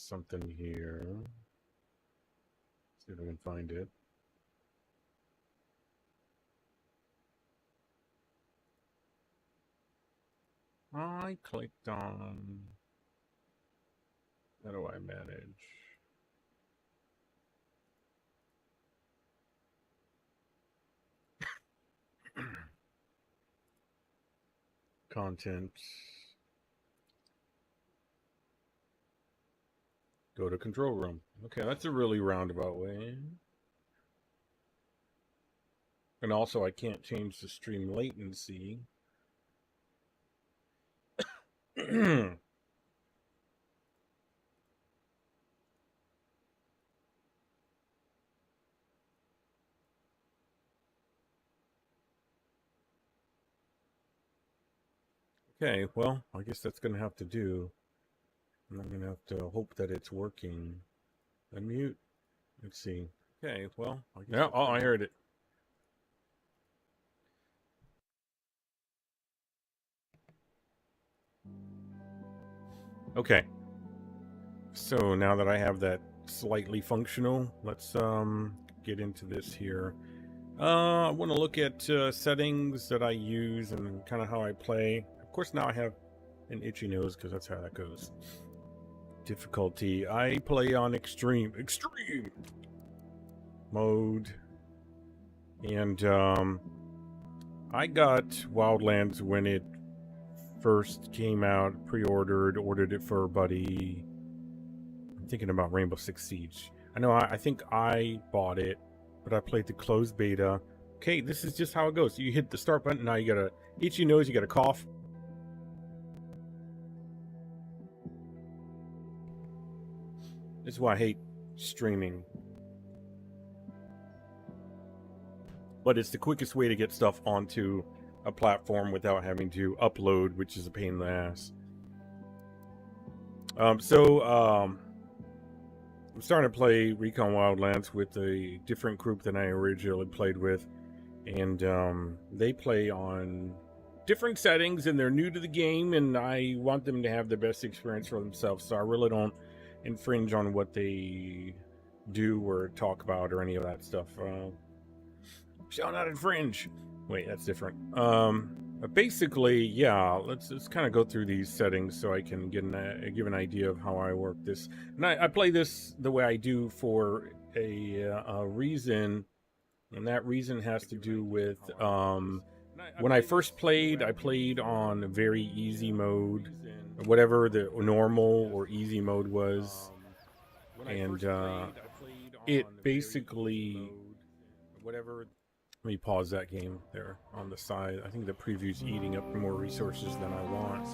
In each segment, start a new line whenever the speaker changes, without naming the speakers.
something here. See if I can find it. I clicked on. How do I manage? Content. Go to control room. Okay, that's a really roundabout way. And also I can't change the stream latency. Okay, well, I guess that's going to have to do. And I'm going to have to hope that it's working. Unmute. Let's see. Okay, well, I guess. Yeah, oh, I heard it. Okay. So now that I have that slightly functional, let's get into this here. I want to look at settings that I use and kind of how I play. Of course, now I have an itchy nose because that's how that goes. Difficulty. I play on extreme mode. And I got Wildlands when it first came out, ordered it for a buddy. I'm thinking about Rainbow Six Siege. I know I think I bought it, but I played the closed beta. Okay, this is just how it goes. You hit the start button, now you got a itchy nose, you got a cough. This is why I hate streaming. But it's the quickest way to get stuff onto a platform without having to upload, which is a pain in the ass. I'm starting to play Recon Wildlands with a different group than I originally played with. And they play on different settings and they're new to the game and I want them to have the best experience for themselves. So I really don't infringe on what they do or talk about or any of that stuff. Shall not infringe. Wait, that's different. But basically, yeah, let's kind of go through these settings so I can give an idea of how I work this. And I play this the way I do for a reason, and that reason has to do with when I first played, I played on very easy mode, whatever the normal or easy mode was, and it basically whatever. Let me pause that game there on the side. I think the preview's eating up more resources than I want.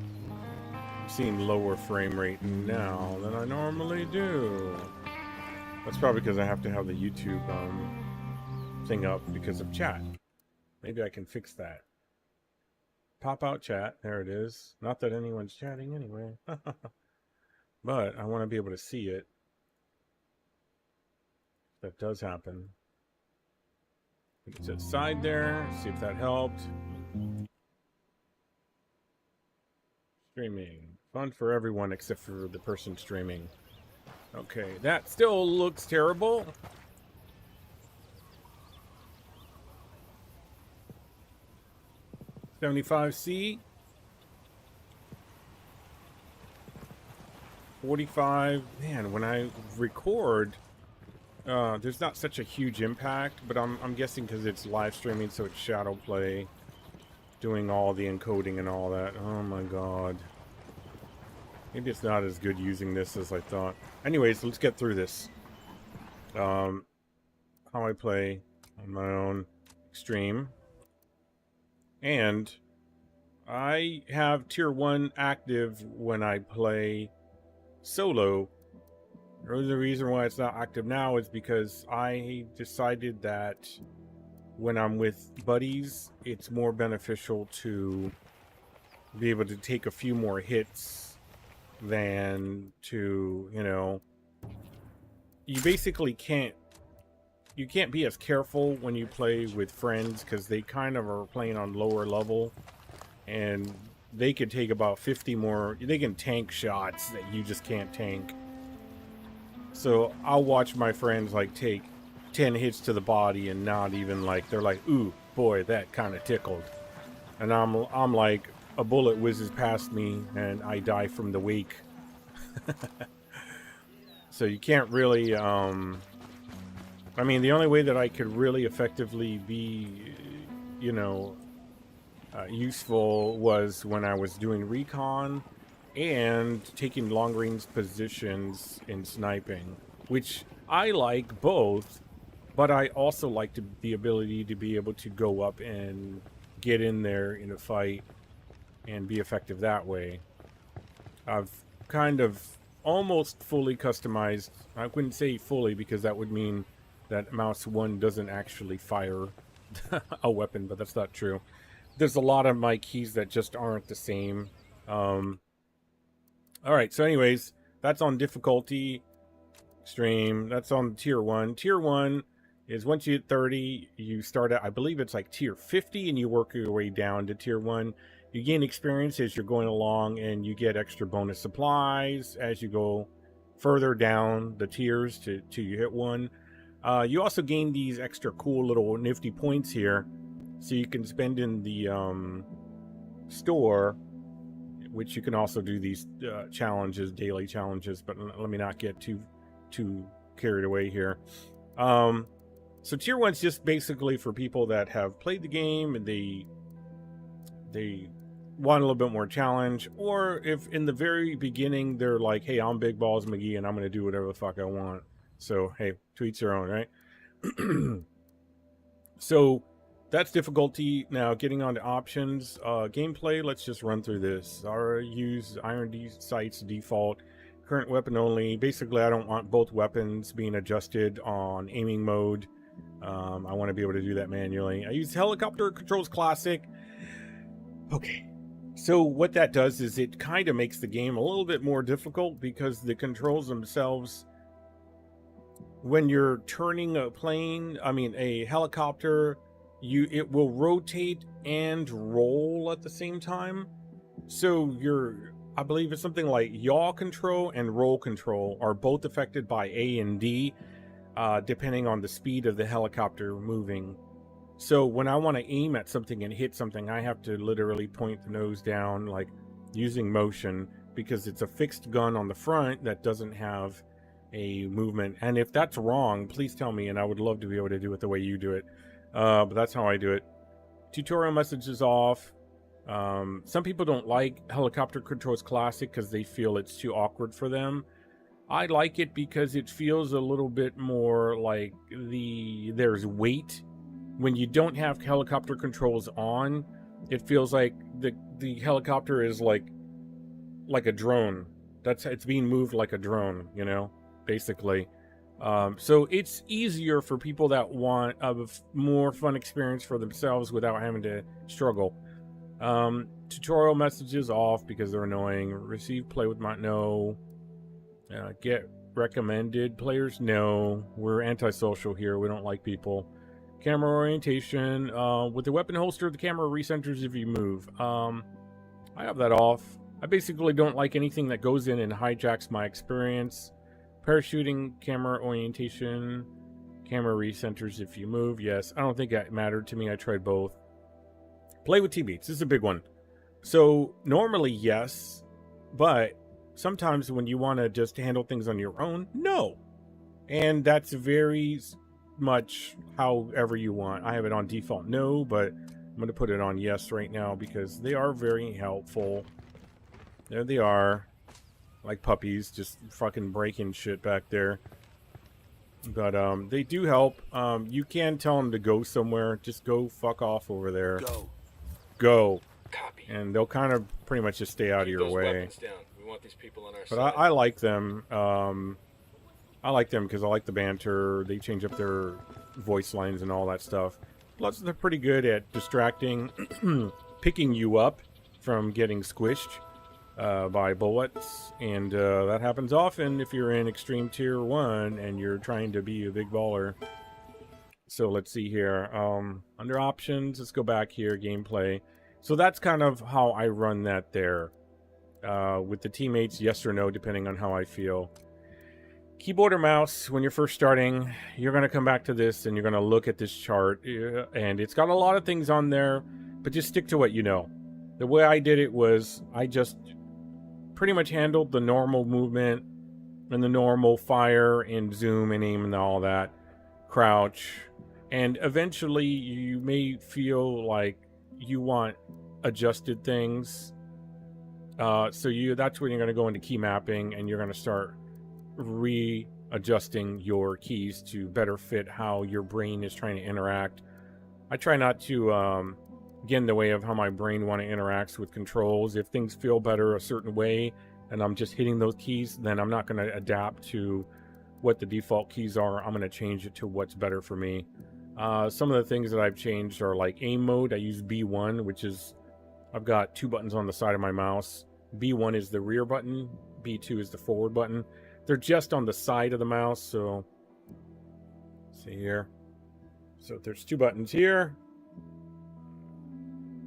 I'm seeing lower frame rate now than I normally do. That's probably because I have to have the YouTube thing up because of chat. Maybe I can fix that. Pop out chat. There it is. Not that anyone's chatting anyway. But I want to be able to see it. That does happen. Put it to the side there. See if that helped. Streaming. Fun for everyone except for the person streaming. Okay, that still looks terrible. $75C. 45. Man, when I record, there's not such a huge impact, but I'm guessing because it's live streaming, so it's shadowplay, doing all the encoding and all that. Oh my god. Maybe it's not as good using this as I thought. Anyways, let's get through this. How I play on my own extreme. And I have tier 1 active when I play solo. The reason why it's not active now is because I decided that when I'm with buddies, it's more beneficial to be able to take a few more hits than to, you know, you basically can't be as careful when you play with friends because they kind of are playing on lower level and they could take about 50 more. They can tank shots that you just can't tank. So I'll watch my friends like take 10 hits to the body and not even like, they're like, ooh, boy, that kind of tickled. And I'm like, a bullet whizzes past me and I die from the wake. So you can't really, I mean, the only way that I could really effectively be, you know, useful was when I was doing recon and taking long range positions in sniping, which I like both, but I also like the ability to be able to go up and get in there in a fight and be effective that way. I've kind of almost fully customized. I wouldn't say fully because that would mean that mouse 1 doesn't actually fire a weapon, but that's not true. There's a lot of my keys that just aren't the same. Alright, so anyways, that's on difficulty extreme. That's on tier 1. Tier 1 is once you hit 30, you start at, I believe it's like tier 50, and you work your way down to tier 1. You gain experience as you're going along, and you get extra bonus supplies as you go further down the tiers to you hit 1. You also gain these extra cool little nifty points here, so you can spend in the store, which you can also do these challenges, daily challenges, but let me not get too carried away here. So tier 1's just basically for people that have played the game and they want a little bit more challenge, or if in the very beginning they're like, hey, I'm Big Balls McGee and I'm gonna do whatever the fuck I want. So hey, to each their own, right? So that's difficulty. Now getting on to options, gameplay, let's just run through this. Use Iron Sights default, current weapon only. Basically I don't want both weapons being adjusted on aiming mode. I want to be able to do that manually. I use helicopter controls classic. Okay, so what that does is it kind of makes the game a little bit more difficult because the controls themselves, when you're turning a plane, I mean a helicopter, it will rotate and roll at the same time. So I believe it's something like yaw control and roll control are both affected by A and D, depending on the speed of the helicopter moving. So when I want to aim at something and hit something, I have to literally point the nose down, like using motion, because it's a fixed gun on the front that doesn't have a movement. And if that's wrong, please tell me, and I would love to be able to do it the way you do it. But that's how I do it. Tutorial messages off. Some people don't like helicopter controls classic because they feel it's too awkward for them. I like it because it feels a little bit more like there's weight. When you don't have helicopter controls on, it feels like the helicopter is like a drone. It's being moved like a drone, you know, basically. So it's easier for people that want a more fun experience for themselves without having to struggle. Tutorial messages off because they're annoying. Receive play with my no. Get recommended players, no. We're antisocial here. We don't like people. Camera orientation. With the weapon holster, the camera recenters if you move. I have that off. I basically don't like anything that goes in and hijacks my experience. Parachuting, camera orientation, camera recenters if you move. Yes, I don't think that mattered to me. I tried both. Play with teammates. This is a big one. So normally, yes, but sometimes when you want to just handle things on your own, no. And that's very much however you want. I have it on default no, but I'm going to put it on yes right now because they are very helpful. There they are. Like puppies, just fucking breaking shit back there. But they do help. You can tell them to go somewhere. Just go fuck off over there. Go.
Copy.
And they'll kind of pretty much just stay out of your way.
Down. We want these people on our
but
side.
I like them. I like them because I like the banter. They change up their voice lines and all that stuff. Plus, they're pretty good at distracting, picking you up from getting squished by bullets. And that happens often if you're in Extreme Tier 1 and you're trying to be a big baller. So let's see here. Under options, let's go back here. Gameplay. So that's kind of how I run that there. With the teammates, yes or no, depending on how I feel. Keyboard or mouse, when you're first starting, you're going to come back to this and you're going to look at this chart. And it's got a lot of things on there, but just stick to what you know. The way I did it was I just pretty much handled the normal movement and the normal fire and zoom and aim and all that, crouch. And eventually you may feel like you want adjusted things. That's when you're going to go into key mapping and you're going to start readjusting your keys to better fit how your brain is trying to interact. I try not to get in the way of how my brain want to interact with controls. If things feel better a certain way and I'm just hitting those keys, then I'm not going to adapt to what the default keys are. I'm going to change it to what's better for me. Some of the things that I've changed are like aim mode. I use B1, which is, I've got 2 buttons on the side of my mouse. B1 is the rear button, B2 is the forward button. They're just on the side of the mouse, so see here. So there's 2 buttons here.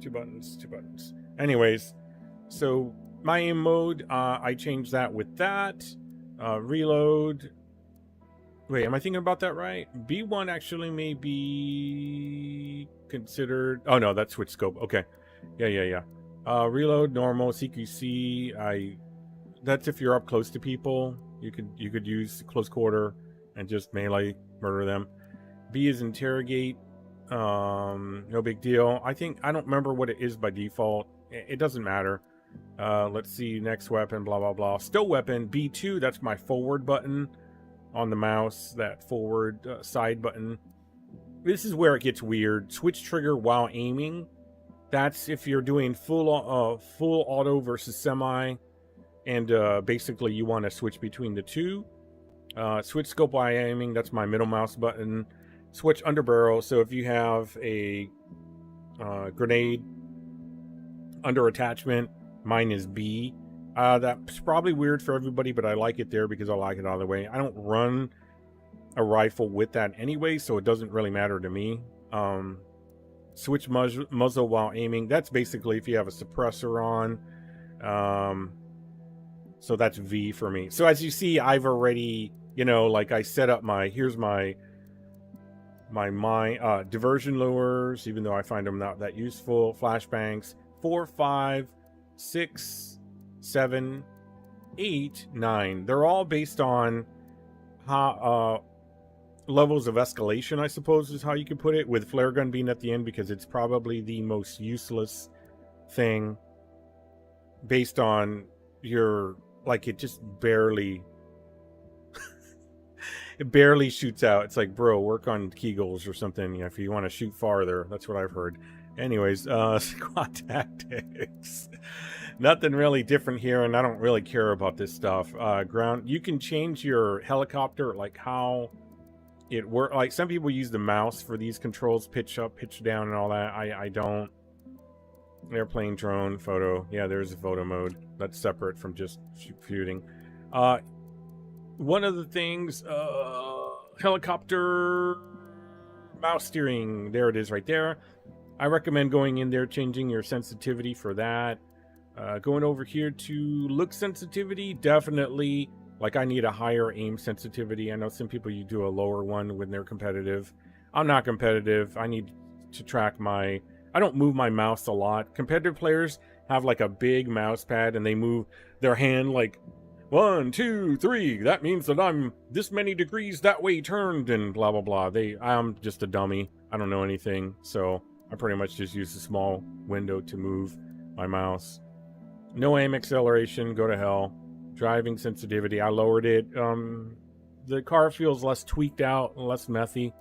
2 buttons, 2 buttons. Anyways, so my aim mode, I changed that with that. Reload. Wait, am I thinking about that right? B1 actually may be considered... Oh, no, that's switch scope. Okay. Yeah. Reload, normal, CQC. That's if you're up close to people. You could use close quarter and just melee murder them. B is interrogate. No big deal. I don't remember what it is by default. It doesn't matter. Let's see, next weapon, blah blah blah. Still weapon, B2, that's my forward button on the mouse, that forward side button. This is where it gets weird. Switch trigger while aiming. That's if you're doing full auto versus semi, and basically you want to switch between the two. Switch scope while aiming, that's my middle mouse button. Switch under barrel, so if you have a grenade under attachment, mine is B. That's probably weird for everybody, but I like it there because I like it out of the way. I don't run a rifle with that anyway, so it doesn't really matter to me. Switch muzzle while aiming, that's basically if you have a suppressor on. So that's V for me. So as you see, I've already, like I set up here's my diversion lures, even though I find them not that useful. Flashbangs, 4, 5, 6, 7, 8, 9. They're all based on how levels of escalation, I suppose is how you could put it, with flare gun being at the end because it's probably the most useless thing based on your, it just barely it barely shoots out. It's like, bro, work on key goals or something if you want to shoot farther. That's what I've heard. Anyways, squad tactics. Nothing really different here, and I don't really care about this stuff. Ground, you can change your helicopter, like how it works. Like some people use the mouse for these controls, pitch up, pitch down, and all that. I don't. Airplane, drone, photo. Yeah, there's a photo mode. That's separate from just shooting. One of the things, helicopter mouse steering. There it is right there. I recommend going in there, changing your sensitivity for that. Going over here to look sensitivity, definitely, I need a higher aim sensitivity. I know some people, you do a lower one when they're competitive. I'm not competitive. I need to track I don't move my mouse a lot. Competitive players have a big mouse pad and they move their hand 1, 2, 3. That means that I'm this many degrees that way turned and blah, blah, blah. I'm just a dummy. I don't know anything. So I pretty much just use a small window to move my mouse. No aim acceleration, go to hell. Driving sensitivity, I lowered it. The car feels less tweaked out, less methy.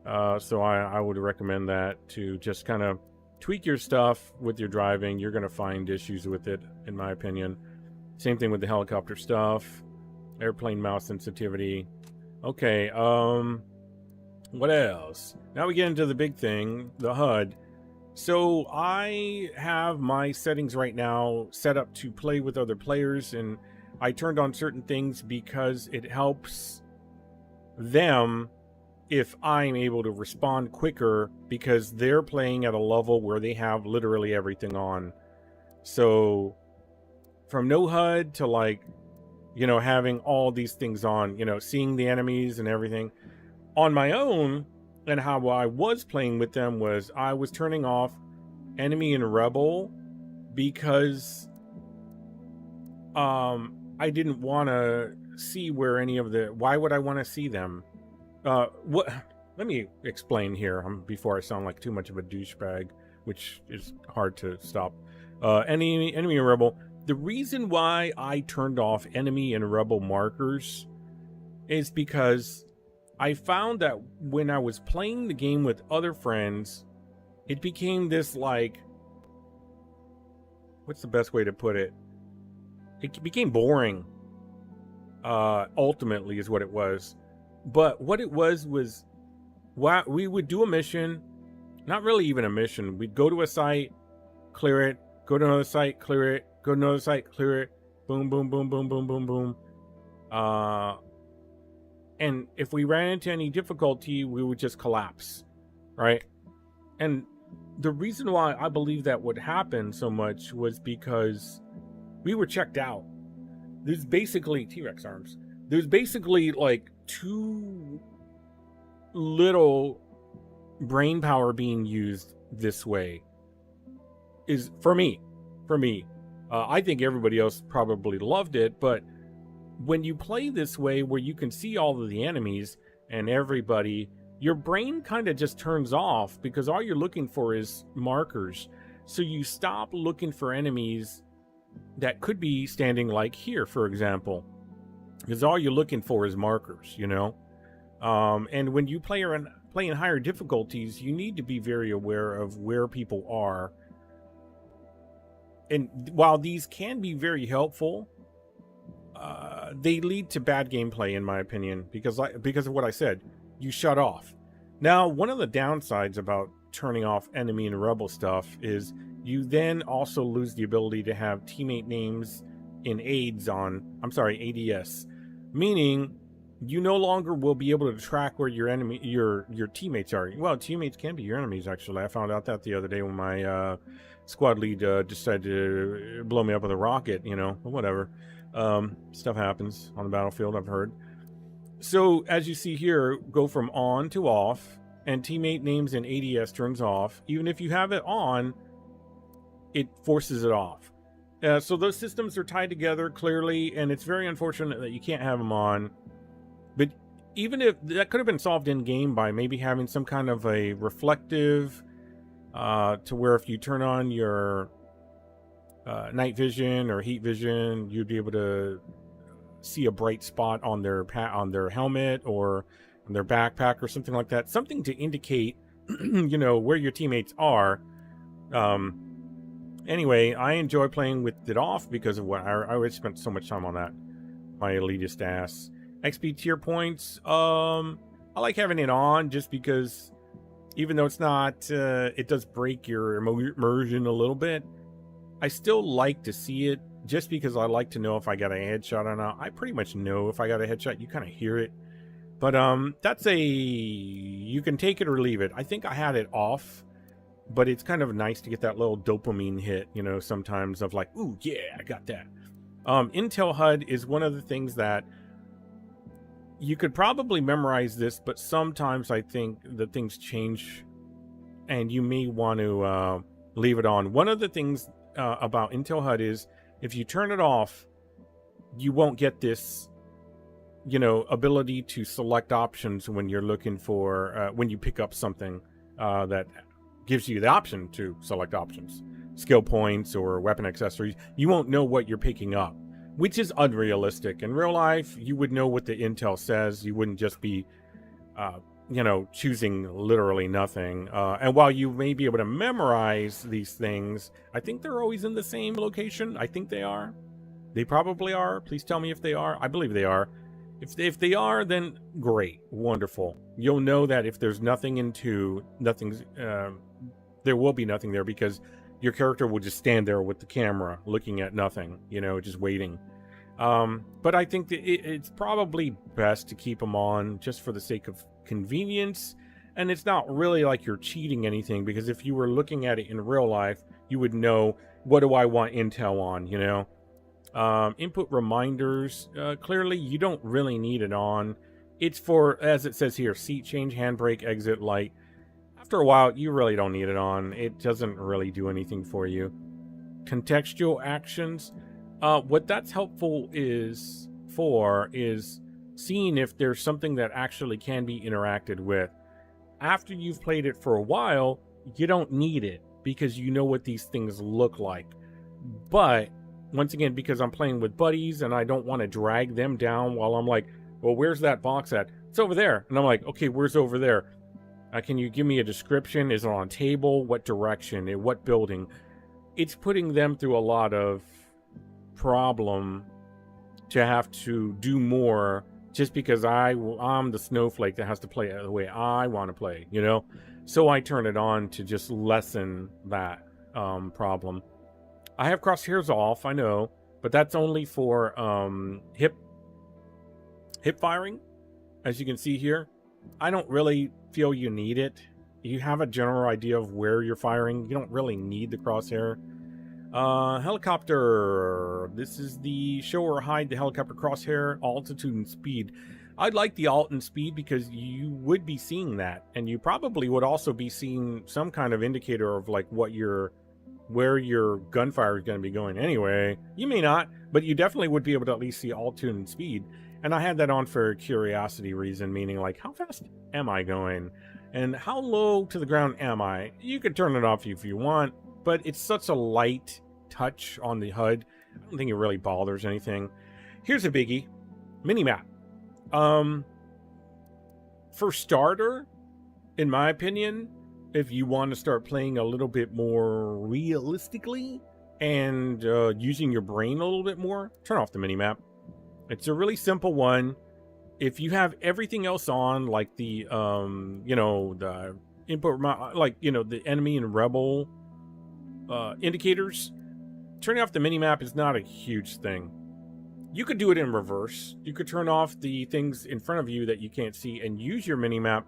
So I would recommend that to just kind of tweak your stuff with your driving. You're going to find issues with it, in my opinion. Same thing with the helicopter stuff. Airplane mouse sensitivity. Okay, what else? Now we get into the big thing, the HUD. So I have my settings right now set up to play with other players, and I turned on certain things because it helps them if I'm able to respond quicker because they're playing at a level where they have literally everything on. So from no HUD to like, you know, having all these things on, you know, seeing the enemies and everything on my own, and how I was playing with them was I was turning off enemy and rebel because I didn't want to see where any of the, why would I want to see them? Let me explain here before I sound like too much of a douchebag, which is hard to stop. Enemy and rebel. The reason why I turned off enemy and rebel markers is because I found that when I was playing the game with other friends, it became this like, what's the best way to put it? It became boring. Ultimately is what it was. But what it was we would do a mission, not really even a mission. We'd go to a site, clear it, go to another site, clear it, go to another site, clear it, boom, boom, boom, boom, boom, boom, boom. And if we ran into any difficulty, we would just collapse, right? And the reason why I believe that would happen so much was because we were checked out. There's basically T-Rex arms. There's basically like too little brain power being used this way. Is for me. I think everybody else probably loved it, but when you play this way where you can see all of the enemies and everybody, your brain kind of just turns off because all you're looking for is markers. So you stop looking for enemies that could be standing like here, for example, because all you're looking for is markers, you know? And when you play in higher difficulties, you need to be very aware of where people are. And while these can be very helpful, they lead to bad gameplay, in my opinion, because of what I said. You shut off. Now, one of the downsides about turning off enemy and rebel stuff is you then also lose the ability to have teammate names in ADS, meaning you no longer will be able to track where your teammates are. Well, teammates can be your enemies, actually. I found out that the other day when my squad lead decided to blow me up with a rocket, you know, whatever. Stuff happens on the battlefield, I've heard. So as you see here, go from on to off, and teammate names in ADS turns off. Even if you have it on, it forces it off. So those systems are tied together clearly, and it's very unfortunate that you can't have them on. But even if that could have been solved in game by maybe having some kind of a reflective to where if you turn on your night vision or heat vision, you'd be able to see a bright spot on their helmet or on their backpack or something like that, something to indicate you know, where your teammates are. Anyway, I enjoy playing with it off because of what I already spent so much time on that. My elitist ass. XP tier points, I like having it on just because even though it's not it does break your immersion a little bit, I still like to see it just because I like to know if I got a headshot or not. I pretty much know if I got a headshot. You kind of hear it. But that's you can take it or leave it. I think I had it off, but it's kind of nice to get that little dopamine hit, you know, sometimes of like, ooh, yeah, I got that. Intel HUD is one of the things that you could probably memorize this, but sometimes I think that things change and you may want to leave it on. One of the things about Intel HUD is if you turn it off, you won't get this, you know, ability to select options when you're looking for, when you pick up something that gives you the option to select options, skill points or weapon accessories. You won't know what you're picking up, which is unrealistic. In real life, you would know what the Intel says. You wouldn't just be, you know, choosing literally nothing. And while you may be able to memorize these things, I think they're always in the same location. I think they are. They probably are. Please tell me if they are. I believe they are. If they are, then great, wonderful. You'll know that if there's nothing in 2, nothing's, there will be nothing there because your character will just stand there with the camera looking at nothing, you know, just waiting. But I think that it's probably best to keep them on just for the sake of convenience, and it's not really like you're cheating anything, because if you were looking at it in real life, you would know, what do I want intel on, you know? Input reminders, clearly you don't really need it on. It's for, as it says here, seat change, handbrake, exit, light. After a while, you really don't need it on. It doesn't really do anything for you. Contextual actions, what that's helpful is seeing if there's something that actually can be interacted with. After you've played it for a while, you don't need it, because you know what these things look like. But once again, because I'm playing with buddies and I don't want to drag them down while I'm like, well, where's that box at? It's over there. And I'm like, okay, where's over there? Can you give me a description? Is it on a table? What direction? In what building? It's putting them through a lot of problem to have to do more, just because I'm the snowflake that has to play it the way I want to play, you know? So I turn it on to just lessen that problem. I have crosshairs off, I know, but that's only for hip firing, as you can see here. I don't really feel you need it. You have a general idea of where you're firing. You don't really need the crosshair. Helicopter. This is the show or hide the helicopter crosshair, altitude and speed. I'd like the alt and speed, because you would be seeing that, and you probably would also be seeing some kind of indicator of like where your gunfire is going to be going anyway. You may not, but you definitely would be able to at least see altitude and speed. And I had that on for a curiosity reason, meaning like, how fast am I going? And how low to the ground am I? You could turn it off if you want, but it's such a light touch on the HUD. I don't think it really bothers anything. Here's a biggie. Minimap. For starter, in my opinion, if you want to start playing a little bit more realistically and using your brain a little bit more, turn off the minimap. It's a really simple one. If you have everything else on, like the the input, like the enemy and rebel indicators, turning off the minimap is not a huge thing. You could do it in reverse. You could turn off the things in front of you that you can't see and use your minimap,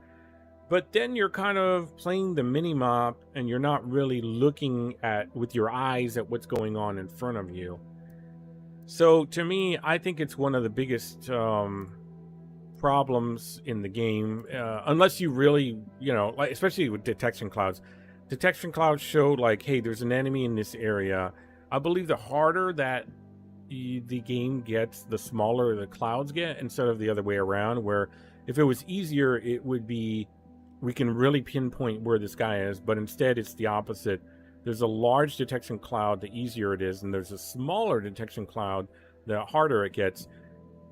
but then you're kind of playing the minimap and you're not really looking with your eyes at what's going on in front of you. So to me, I think it's one of the biggest problems in the game, unless you really, like, especially with detection clouds. Detection clouds show like, hey, there's an enemy in this area. I believe the harder that the game gets, the smaller the clouds get, instead of the other way around, where if it was easier, it would be, we can really pinpoint where this guy is, but instead it's the opposite. There's a large detection cloud, the easier it is, and there's a smaller detection cloud, the harder it gets.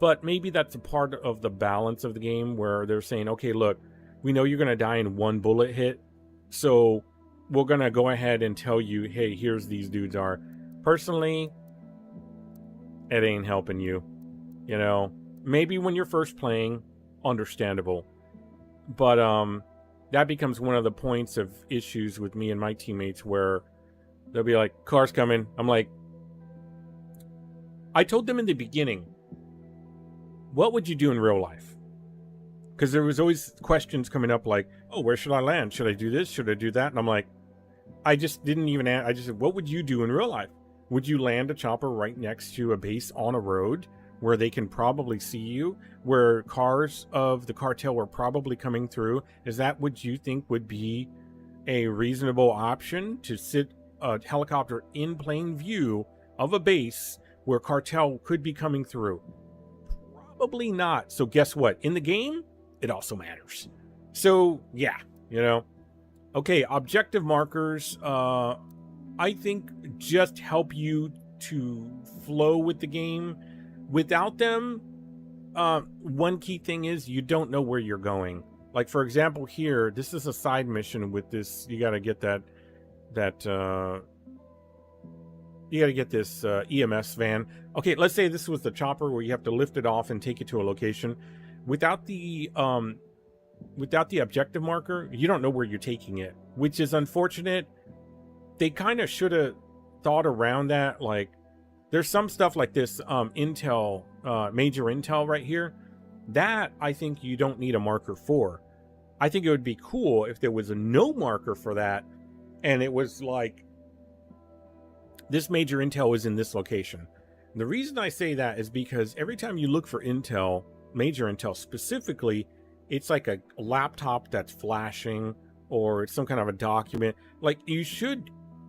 But maybe that's a part of the balance of the game, where they're saying, okay, look, we know you're going to die in one bullet hit, so we're going to go ahead and tell you, hey, here's these dudes are. Personally, it ain't helping you. Maybe when you're first playing, understandable. But that becomes one of the points of issues with me and my teammates, where they'll be like, car's coming. I'm like, I told them in the beginning, what would you do in real life? Because there was always questions coming up like, oh, where should I land? Should I do this? Should I do that? And I'm like, I just didn't even ask. I just said, what would you do in real life? Would you land a chopper right next to a base on a road where they can probably see you, where cars of the cartel are probably coming through? Is that what you think would be a reasonable option, to sit a helicopter in plain view of a base where cartel could be coming through? Probably not. So guess what? In the game, it also matters. So yeah, Okay, objective markers, I think just help you to flow with the game. Without them, one key thing is you don't know where you're going. Like, for example, here, this is a side mission with this. You got to get this EMS van. Okay, let's say this was the chopper where you have to lift it off and take it to a location. Without the objective marker, you don't know where you're taking it, which is unfortunate. They kind of should have thought around that. Like, there's some stuff like this intel, major intel right here, that I think you don't need a marker for. I think it would be cool if there was a no marker for that, and it was like, this major intel is in this location. And the reason I say that is because every time you look for intel, major intel specifically, it's like a laptop that's flashing, or it's some kind of a document. Like,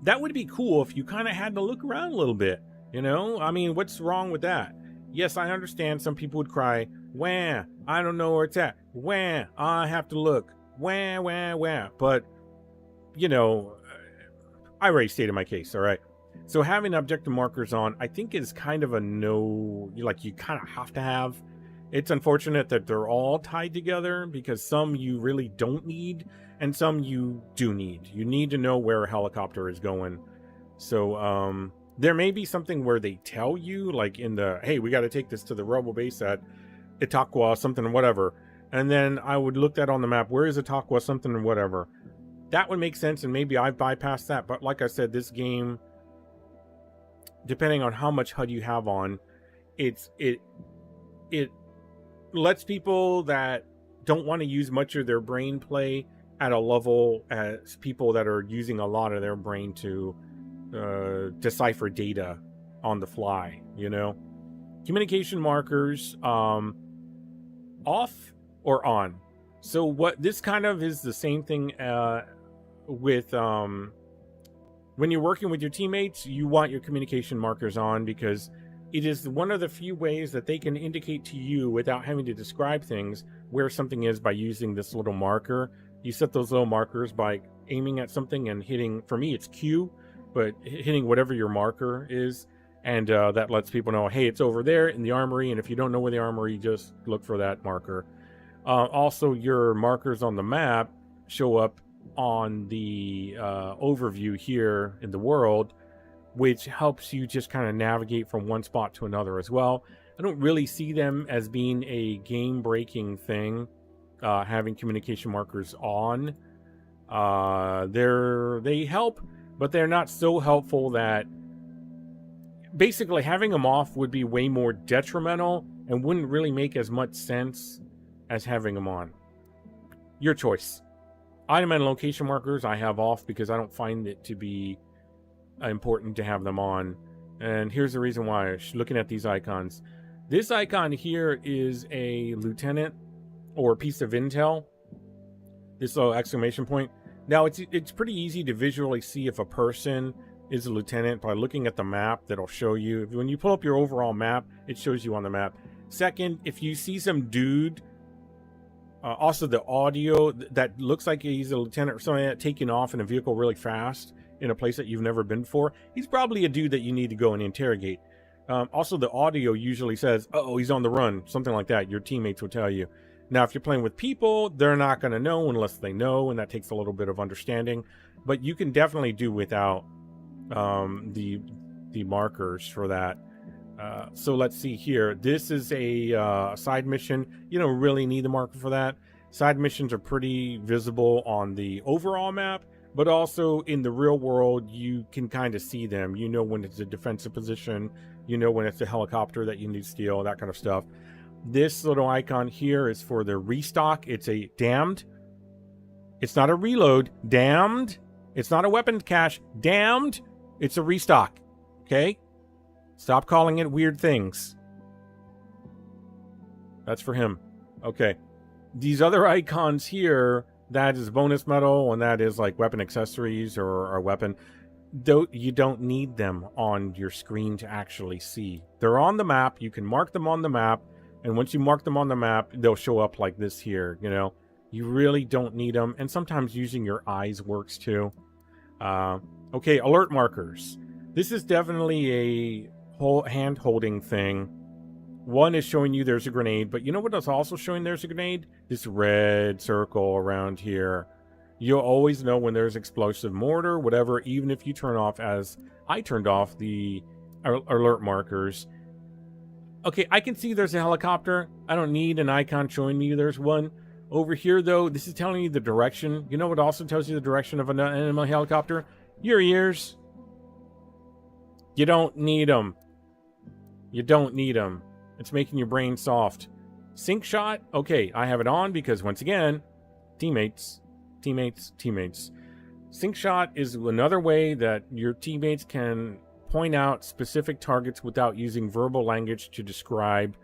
that would be cool if you kind of had to look around a little bit, you know? I mean, what's wrong with that? Yes, I understand some people would cry, wah, I don't know where it's at. Wah, I have to look. Wah, wah, wah. But, you know, I already stated my case, all right? So having objective markers on, I think, is kind of a no, like, you kind of have to have. It's unfortunate that they're all tied together, because some you really don't need, and some you do need. You need to know where a helicopter is going. So, there may be something where they tell you, like in the, hey, we got to take this to the rebel base at Itaqua, something or whatever. And then I would look that on the map. Where is Itaqua, something or whatever? That would make sense, and maybe I bypassed that. But like I said, this game, depending on how much HUD you have on, it lets people that don't want to use much of their brain play at a level as people that are using a lot of their brain to decipher data on the fly, you know? Communication markers, off or on. So what this kind of is the same thing with when you're working with your teammates, you want your communication markers on, because it is one of the few ways that they can indicate to you, without having to describe things, where something is by using this little marker. You set those little markers by aiming at something and hitting, for me it's Q, but hitting whatever your marker is, and that lets people know, hey, it's over there in the armory, and if you don't know where the armory, just look for that marker. Also, your markers on the map show up on the overview here in the world, which helps you just kind of navigate from one spot to another as well. I don't really see them as being a game-breaking thing, having communication markers on. They help, but they're not so helpful that basically having them off would be way more detrimental and wouldn't really make as much sense as having them on. Your choice. Item and location markers I have off because I don't find it to be important to have them on. And here's the reason why. Looking at these icons, this icon here is a lieutenant or piece of intel. This little exclamation point. Now it's pretty easy to visually see if a person is a lieutenant by looking at the map. That'll show you. When you pull up your overall map, it shows you on the map. Second, if you see some dude, also the audio that looks like he's a lieutenant or something like that, taking off in a vehicle really fast in a place that you've never been before, he's probably a dude that you need to go and interrogate. Also, the audio usually says, oh, he's on the run, something like that. Your teammates will tell you. Now, if you're playing with people, they're not going to know unless they know, and that takes a little bit of understanding. But you can definitely do without the markers for that. So let's see here. This is a side mission. You don't really need the marker for that. Side missions are pretty visible on the overall map, but also in the real world, you can kind of see them. You know when it's a defensive position. You know when it's a helicopter that you need to steal, that kind of stuff. This little icon here is for the restock. It's a damned. It's not a reload. Damned. It's not a weapon cache. Damned. It's a restock. Okay? Stop calling it weird things. That's for him. Okay. These other icons here, that is bonus metal, and that is like weapon accessories or a weapon. You don't need them on your screen to actually see. They're on the map. You can mark them on the map. And once you mark them on the map, they'll show up like this here, you know. You really don't need them. And sometimes using your eyes works too. Okay, alert markers. This is definitely a hand-holding thing. One is showing you there's a grenade, but you know what is also showing there's a grenade? This red circle around here. You'll always know when there's explosive mortar, whatever, even if you turn off, as I turned off, the alert markers. Okay, I can see there's a helicopter. I don't need an icon showing me there's one. Over here, though, this is telling you the direction. You know what also tells you the direction of an enemy helicopter? Your ears. You don't need them. You don't need them. It's making your brain soft. Sync shot. Okay, I have it on because, once again, teammates. Sync shot is another way that your teammates can point out specific targets without using verbal language to describe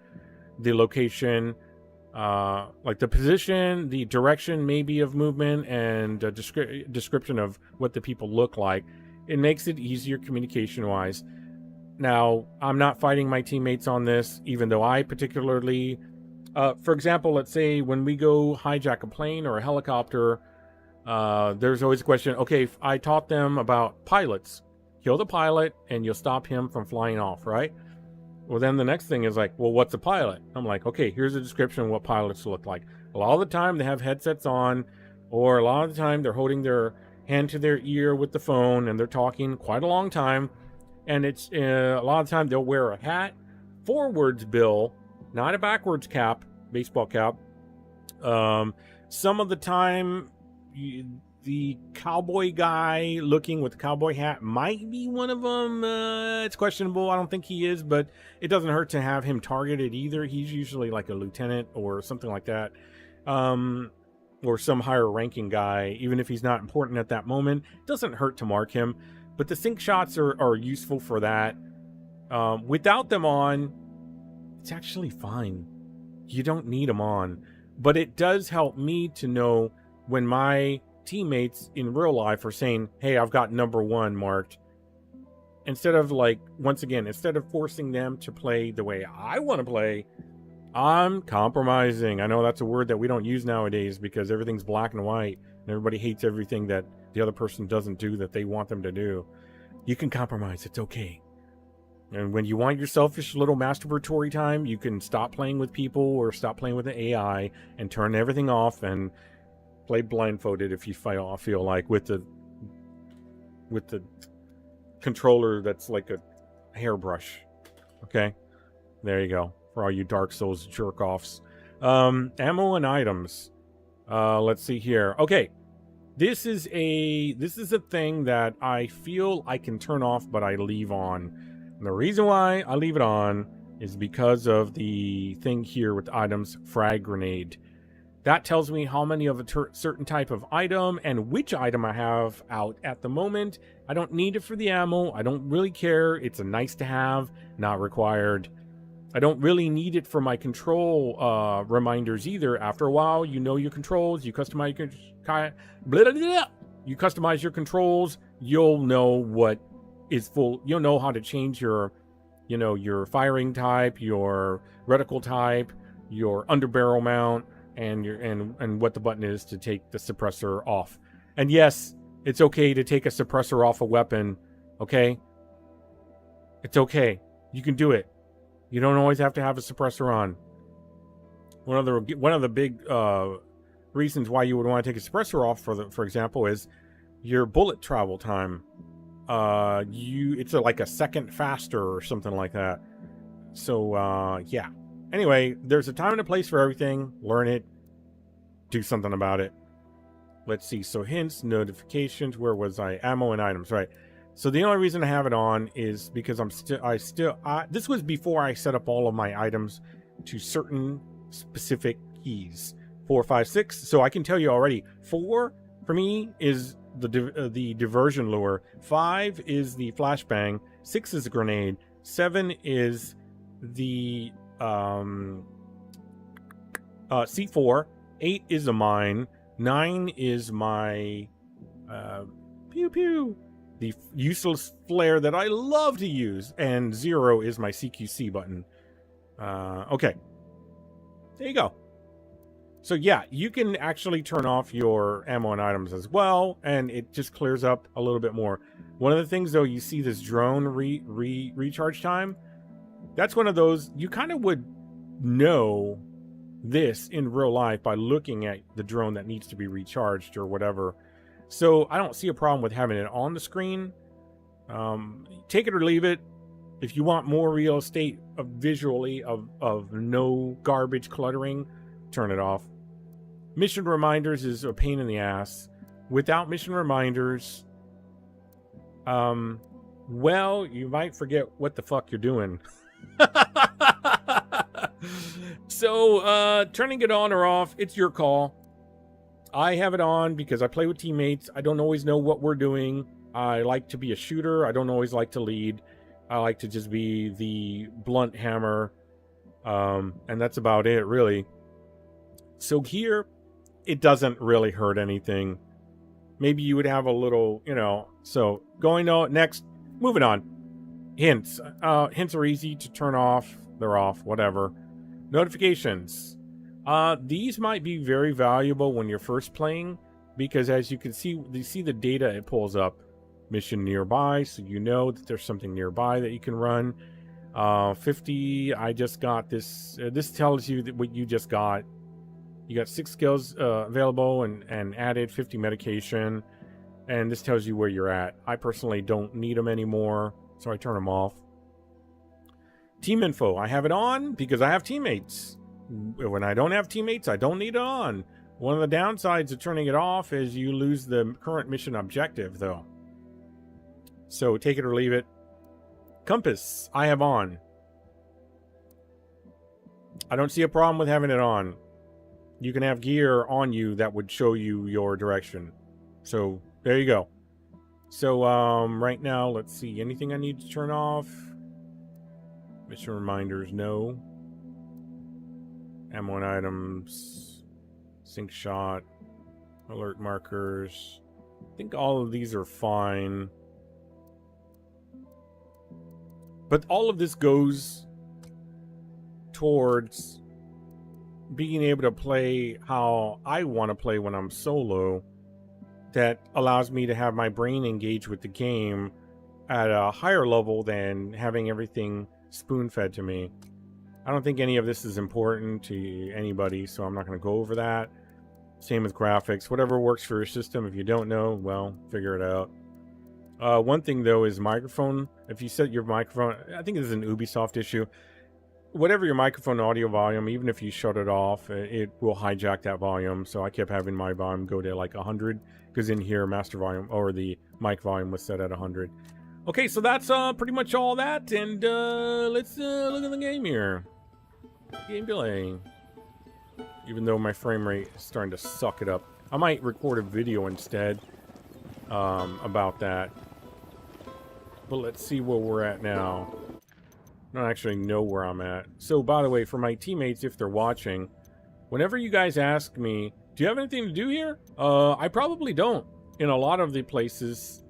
the location, like the position, the direction maybe of movement, and a description of what the people look like. It makes it easier communication-wise. Now, I'm not fighting my teammates on this, even though I particularly... for example, let's say when we go hijack a plane or a helicopter, there's always a question, okay, if I taught them about pilots. Kill the pilot, and you'll stop him from flying off, right? Well, then the next thing is like, well, what's a pilot? I'm like, okay, here's a description of what pilots look like. A lot of the time, they have headsets on, or a lot of the time, they're holding their hand to their ear with the phone, and they're talking quite a long time. And it's a lot of the time, they'll wear a hat, forwards bill, not a backwards cap, baseball cap. Some of the time, the cowboy guy looking with the cowboy hat might be one of them. It's questionable. I don't think he is, but it doesn't hurt to have him targeted either. He's usually like a lieutenant or something like that, or some higher ranking guy. Even if he's not important at that moment, it doesn't hurt to mark him. But the sync shots are useful for that. Without them on, it's actually fine. You don't need them on. But it does help me to know when my teammates in real life are saying, hey, I've got number 1 marked. Instead of like, once again, instead of forcing them to play the way I want to play, I'm compromising. I know that's a word that we don't use nowadays because everything's black and white and everybody hates everything that the other person doesn't do that they want them to do. You can compromise. It's okay. And when you want your selfish little masturbatory time, you can stop playing with people or stop playing with the AI and turn everything off and play blindfolded if you feel like with the controller that's like a hairbrush. Okay, there you go for all you Dark Souls jerk offs. Ammo and items. Let's see here. Okay, this is a thing that I feel I can turn off, but I leave on. And the reason why I leave it on is because of the thing here with items, frag grenade. That tells me how many of a certain type of item and which item I have out at the moment. I don't need it for the ammo. I don't really care. It's a nice to have, not required. I don't really need it for my control reminders either. After a while, you know your controls. You customize your controls. You'll know what is full. You'll know how to change your, your firing type, your reticle type, your underbarrel mount, and what the button is to take the suppressor off. And yes, it's okay to take a suppressor off a weapon, okay? It's okay. You can do it. You don't always have to have a suppressor on. One of the big reasons why you would want to take a suppressor off, for example, is your bullet travel time. It's like a second faster or something like that. So yeah. Anyway, there's a time and a place for everything. Learn it. Do something about it. Let's see. So hints, notifications. Where was I? Ammo and items. Right. So the only reason I have it on is because this was before I set up all of my items to certain specific keys. 4, 5, 6. So I can tell you already. 4 for me is the diversion lure. 5 is the flashbang. 6 is a grenade. 7 is the C4. 8 is a mine. 9 is my pew pew, the useless flare that I love to use, and 0 is my CQC button. Okay, there you go. So yeah, you can actually turn off your ammo and items as well, and it just clears up a little bit more. One of the things though, you see this drone recharge time. That's one of those, you kind of would know this in real life by looking at the drone that needs to be recharged or whatever. So I don't see a problem with having it on the screen. Take it or leave it. If you want more real estate visually of no garbage cluttering, turn it off. Mission reminders is a pain in the ass. Without mission reminders, well, you might forget what the fuck you're doing. So, turning it on or off, it's your call. I have it on because I play with teammates. I don't always know what we're doing. I like to be a shooter. I don't always like to lead. I like to just be the blunt hammer. And that's about it, really. So here, it doesn't really hurt anything. Maybe you would have a little, you know. So going on next, moving on. Hints. Hints are easy to turn off. They're off, whatever. Notifications. These might be very valuable when you're first playing, because as you can see, you see the data it pulls up. Mission nearby, so you know that there's something nearby that you can run. 50, I just got this. This tells you that what you just got. You got 6 skills available and added 50 medication. And this tells you where you're at. I personally don't need them anymore, so I turn them off. Team info, I have it on because I have teammates. When I don't have teammates, I don't need it on. One of the downsides of turning it off is you lose the current mission objective, though. So take it or leave it. Compass, I have on. I don't see a problem with having it on. You can have gear on you that would show you your direction. So there you go. So right now, let's see. Anything I need to turn off? Mission reminders, no. M1 items, sync shot, alert markers. I think all of these are fine. But all of this goes towards being able to play how I want to play when I'm solo. That allows me to have my brain engage with the game at a higher level than having everything spoon-fed to me. I don't think any of this is important to anybody, so I'm not going to go over that. Same with graphics. Whatever works for your system. If you don't know, well, figure it out. One thing, though, is microphone. If you set your microphone... I think this is an Ubisoft issue. Whatever your microphone audio volume, even if you shut it off, it will hijack that volume. So I kept having my volume go to like 100, because in here, master volume, or the mic volume was set at 100. Okay, so that's pretty much all that, and let's look at the game here. Gameplay. Even though my frame rate is starting to suck it up. I might record a video instead about that. But let's see where we're at now. I don't actually know where I'm at. So, by the way, for my teammates, if they're watching, whenever you guys ask me, do you have anything to do here? I probably don't. In a lot of the places,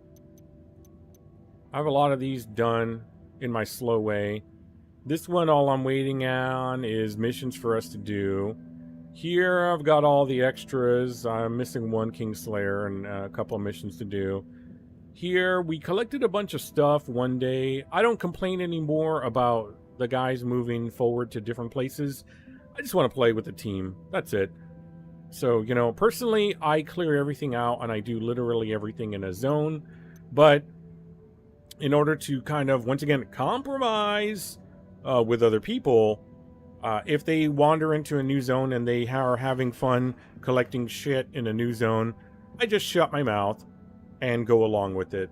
I have a lot of these done in my slow way. This one, all I'm waiting on is missions for us to do. Here, I've got all the extras. I'm missing one Kingslayer and a couple of missions to do. Here, we collected a bunch of stuff one day. I don't complain anymore about the guys moving forward to different places. I just want to play with the team. That's it. So, you know, personally, I clear everything out and I do literally everything in a zone. But in order to kind of, once again, compromise with other people, if they wander into a new zone and they are having fun collecting shit in a new zone, I just shut my mouth and go along with it.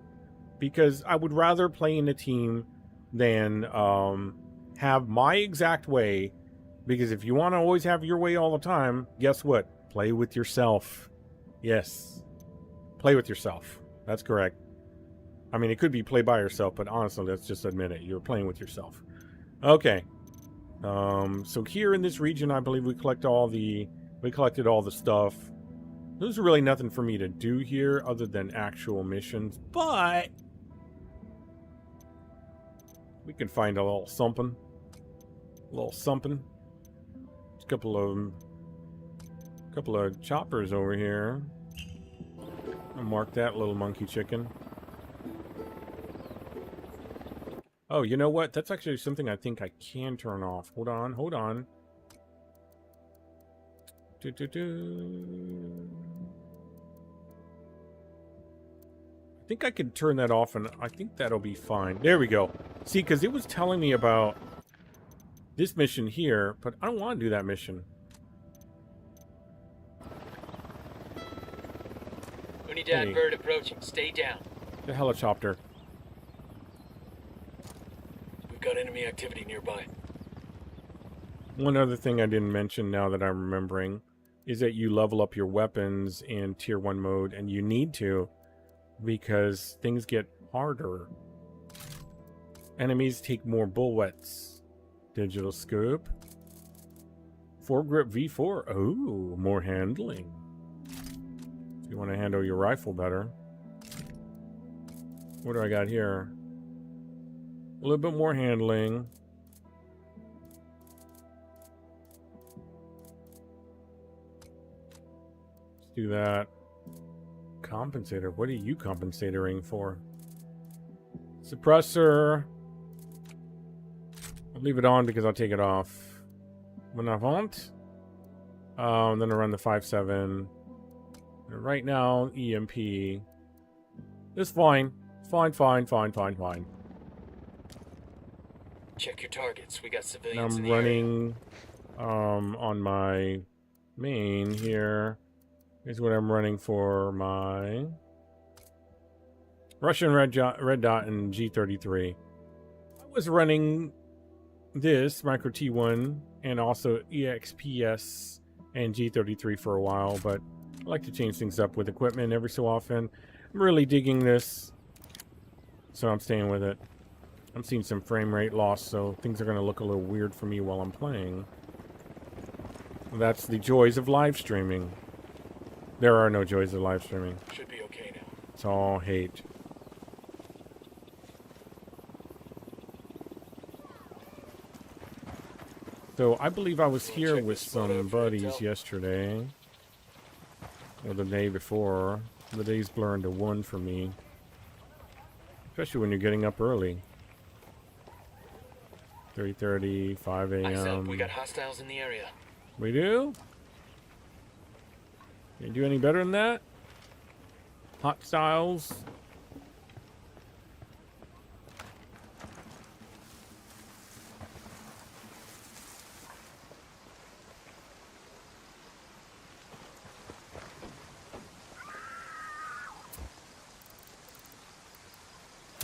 Because I would rather play in a team than have my exact way. Because if you want to always have your way all the time, guess what? Play with yourself. Yes. Play with yourself. That's correct. I mean, it could be play by yourself, but honestly, let's just admit it. You're playing with yourself. Okay. So here in this region, I believe we collected all the stuff. There's really nothing for me to do here other than actual missions, but we can find a little something. A little something. There's a couple of choppers over here. I'll mark that little monkey chicken. Oh, you know what? That's actually something I think I can turn off. Hold on, hold on. I think I can turn that off, and I think that'll be fine. There we go. See, because it was telling me about this mission here, but I don't want to do that mission.
Unidad bird approaching. Stay down.
The helicopter.
We've got enemy activity nearby.
One other thing I didn't mention now that I'm remembering. is that you level up your weapons in tier 1 mode, and you need to, because things get harder. Enemies take more bullets. Digital scope. Foregrip V4. Oh, more handling. So you want to handle your rifle better. What do I got here? A little bit more handling. Let's do that. Compensator. What are you compensatoring for? Suppressor. I'll leave it on because I'll take it off. When I want. Then I'll run the 5.7. Right now, EMP. It's fine. Fine.
Check your targets. We got
Now
civilians in
I'm
the
running on my main here. Here's what I'm running for my Russian red dot and G33. I was running this micro T1 and also EXPS and G33 for a while, but I like to change things up with equipment every so often. I'm really digging this, so I'm staying with it. I'm seeing some frame rate loss, so things are going to look a little weird for me while I'm playing. That's the joys of live streaming. There are no joys of live streaming.
Should be okay now.
It's all hate. So I believe I was here with some buddies yesterday. Or the day before. The days blur into one for me. Especially when you're getting up early. 3:30, 5 a.m.
We got hostiles in the area.
We do? Can you do any better than that? Hot styles.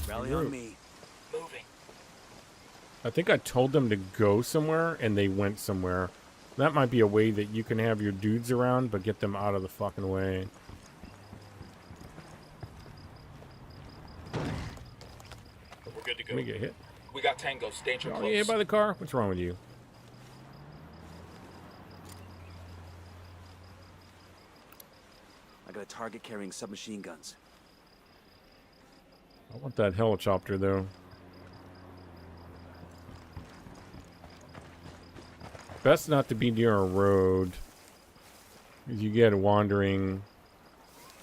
Rally on me.
Moving.
I think I told them to go somewhere, and they went somewhere. That might be a way that you can have your dudes around, but get them out of the fucking way.
We're good to
Let
go.
me get hit.
We got tangos. Danger
Oh,
close.
you hit by the car? What's wrong with you?
I got a target carrying submachine guns.
I want that helicopter, though. Best not to be near a road. Because you get wandering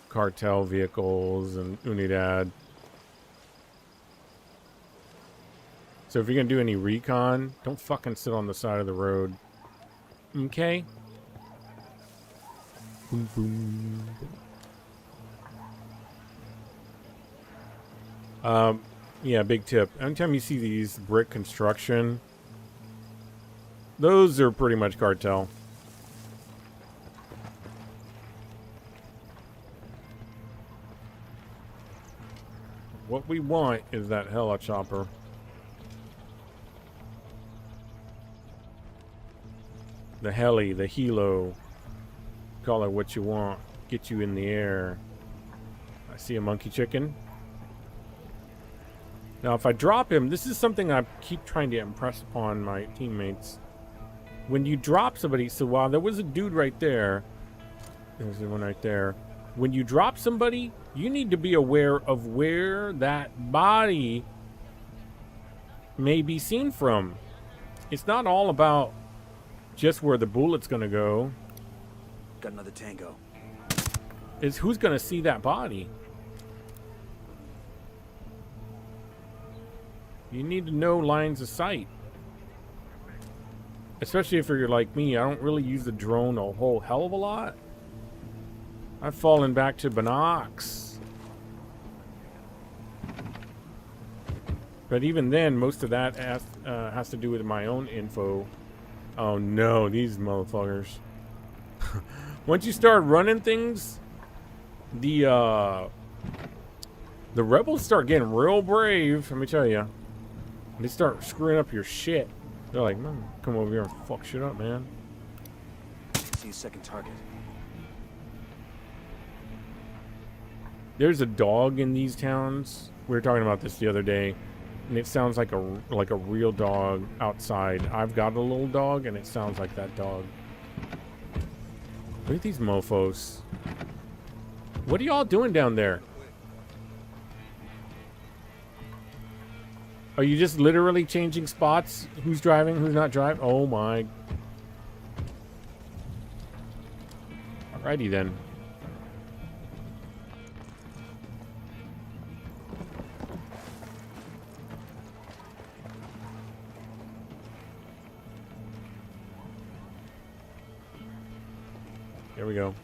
cartel vehicles and Unidad. So if you're going to do any recon, don't fucking sit on the side of the road. Okay? Boom, boom. Yeah, big tip. Anytime you see these brick construction, those are pretty much cartel. What we want is that heli-chopper. The heli, the helo. Call it what you want. Get you in the air. I see a monkey chicken. Now, if I drop him, this is something I keep trying to impress upon my teammates. When you drop somebody, so while there was a dude right there, there's the one right there. When you drop somebody, you need to be aware of where that body may be seen from. It's not all about just where the bullet's going to go.
Got another tango.
It's who's going to see that body. You need to know lines of sight. Especially if you're like me, I don't really use the drone a whole hell of a lot. I've fallen back to binocs. But even then, most of that has to do with my own info. Oh no, these motherfuckers. Once you start running things, the rebels start getting real brave, let me tell you. They start screwing up your shit. They're like, man, come over here and fuck shit up, man.
see a second target.
There's a dog in these towns. We were talking about this the other day, and it sounds like a real dog outside. I've got a little dog, and it sounds like that dog. Look at these mofos. What are y'all doing down there? Are you just literally changing spots? Who's driving, who's not driving? Oh my. Alrighty then. There we go.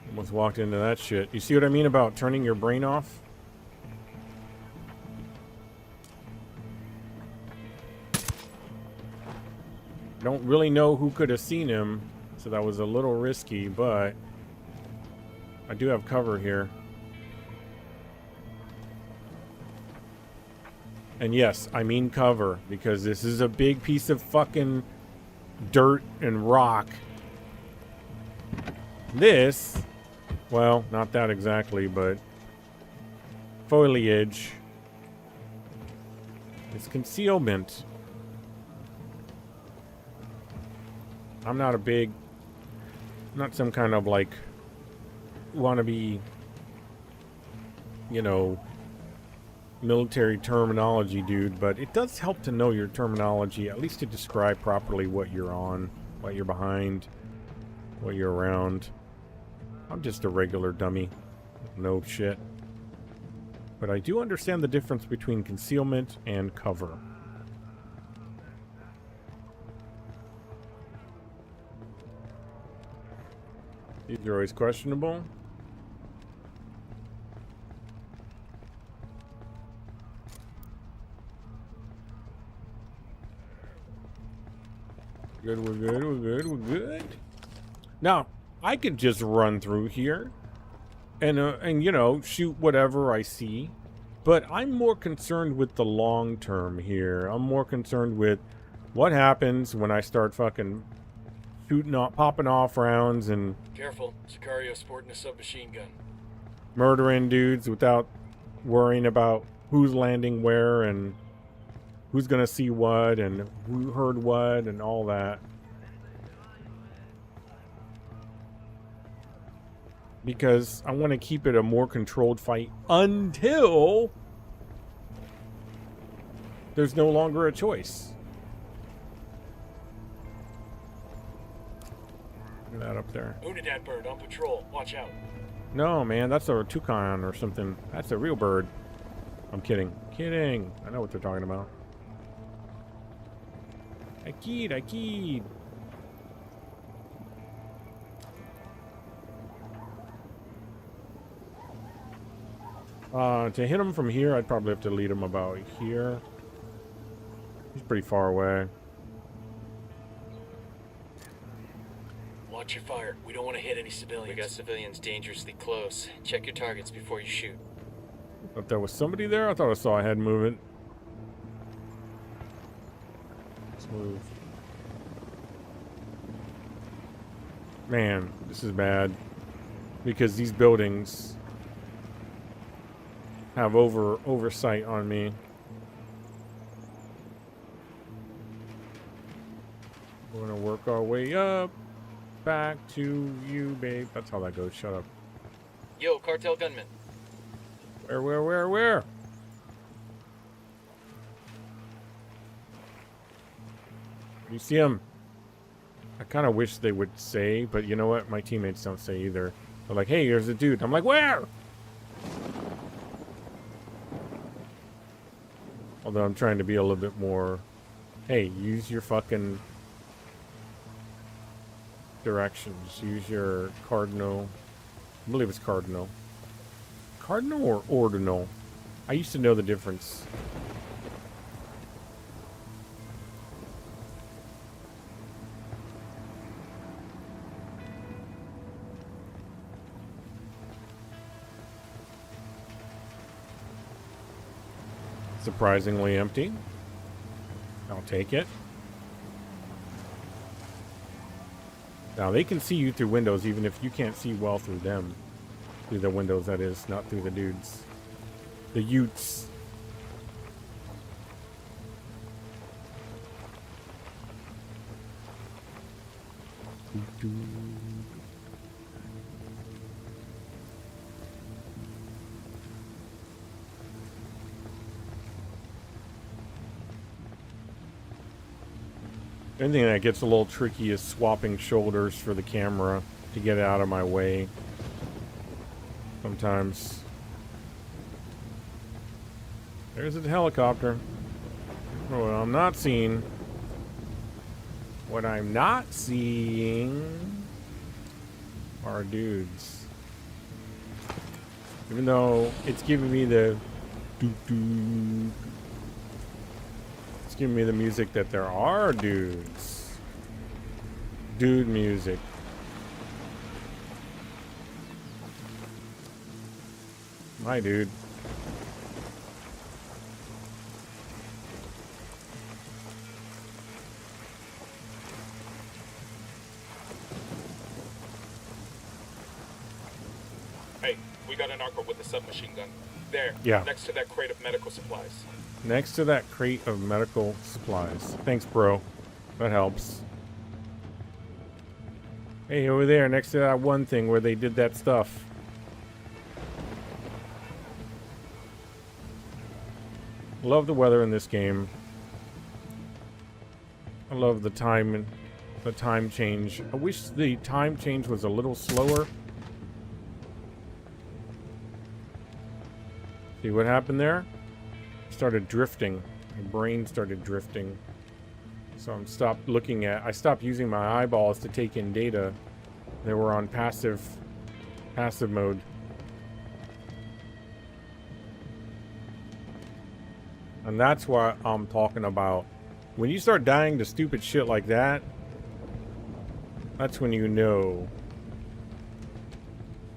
Almost walked into that shit. You see what I mean about turning your brain off? Don't really know who could have seen him, so that was a little risky, but I do have cover here. And yes, I mean cover, because this is a big piece of fucking dirt and rock. This, well, not that exactly, but foliage. It's concealment. I'm not not some kind of like wannabe, you know, military terminology dude, but it does help to know your terminology, at least to describe properly what you're on, what you're behind, what you're around. I'm just a regular dummy. No shit. But I do understand the difference between concealment and cover. These are always questionable. Good, we're good, we're good, we're good. Now, I could just run through here and you know, shoot whatever I see. But I'm more concerned with the long term here. I'm more concerned with what happens when I start fucking shooting off, popping off rounds and
Careful, Sicario sporting a submachine gun.
murdering dudes without worrying about who's landing where and who's gonna see what and who heard what and all that. Because I want to keep it a more controlled fight until there's no longer a choice. Look at that up there.
Unidad bird on patrol. Watch out.
No, man, that's a toucan or something. That's a real bird. I'm kidding. Kidding. I know what they're talking about. I keyed. To hit him from here, I'd probably have to lead him about here. He's pretty far away.
Watch your fire. We don't want to hit any civilians.
We got civilians dangerously close. Check your targets before you shoot.
Thought there was somebody there. I thought I saw a head movement. Let's move. Man, this is bad. Because these buildings have oversight on me. We're gonna work our way up. Back to you, babe. That's how that goes. Shut up.
Yo, cartel gunman.
Where? You see him? I kind of wish they would say, but you know what? My teammates don't say either. They're like, hey, here's a dude. I'm like, where? Although I'm trying to be a little bit more, hey, use your fucking directions. Use your cardinal. I believe it's cardinal. Cardinal or ordinal? I used to know the difference. Surprisingly empty. I'll take it. Now they can see you through windows even if you can't see well through them. Through the windows, that is, not through the dudes. The Utes. Anything that gets a little tricky is swapping shoulders for the camera to get it out of my way. Sometimes. There's a helicopter. What I'm not seeing. What I'm not seeing are dudes. Even though it's giving me the doo-doo. It's giving me the music that there are dudes. Dude music. Hi, dude.
Hey, we got an archer with a submachine gun. There,
Yeah.
next to that crate of medical supplies.
Next to that crate of medical supplies. Thanks, bro. That helps. Hey, over there, next to that one thing where they did that stuff. Love the weather in this game. I love the time change. I wish the time change was a little slower. See what happened there? Started drifting. My brain started drifting. So I stopped using my eyeballs to take in data. They were on passive mode. And that's what I'm talking about. When you start dying to stupid shit like that, that's when you know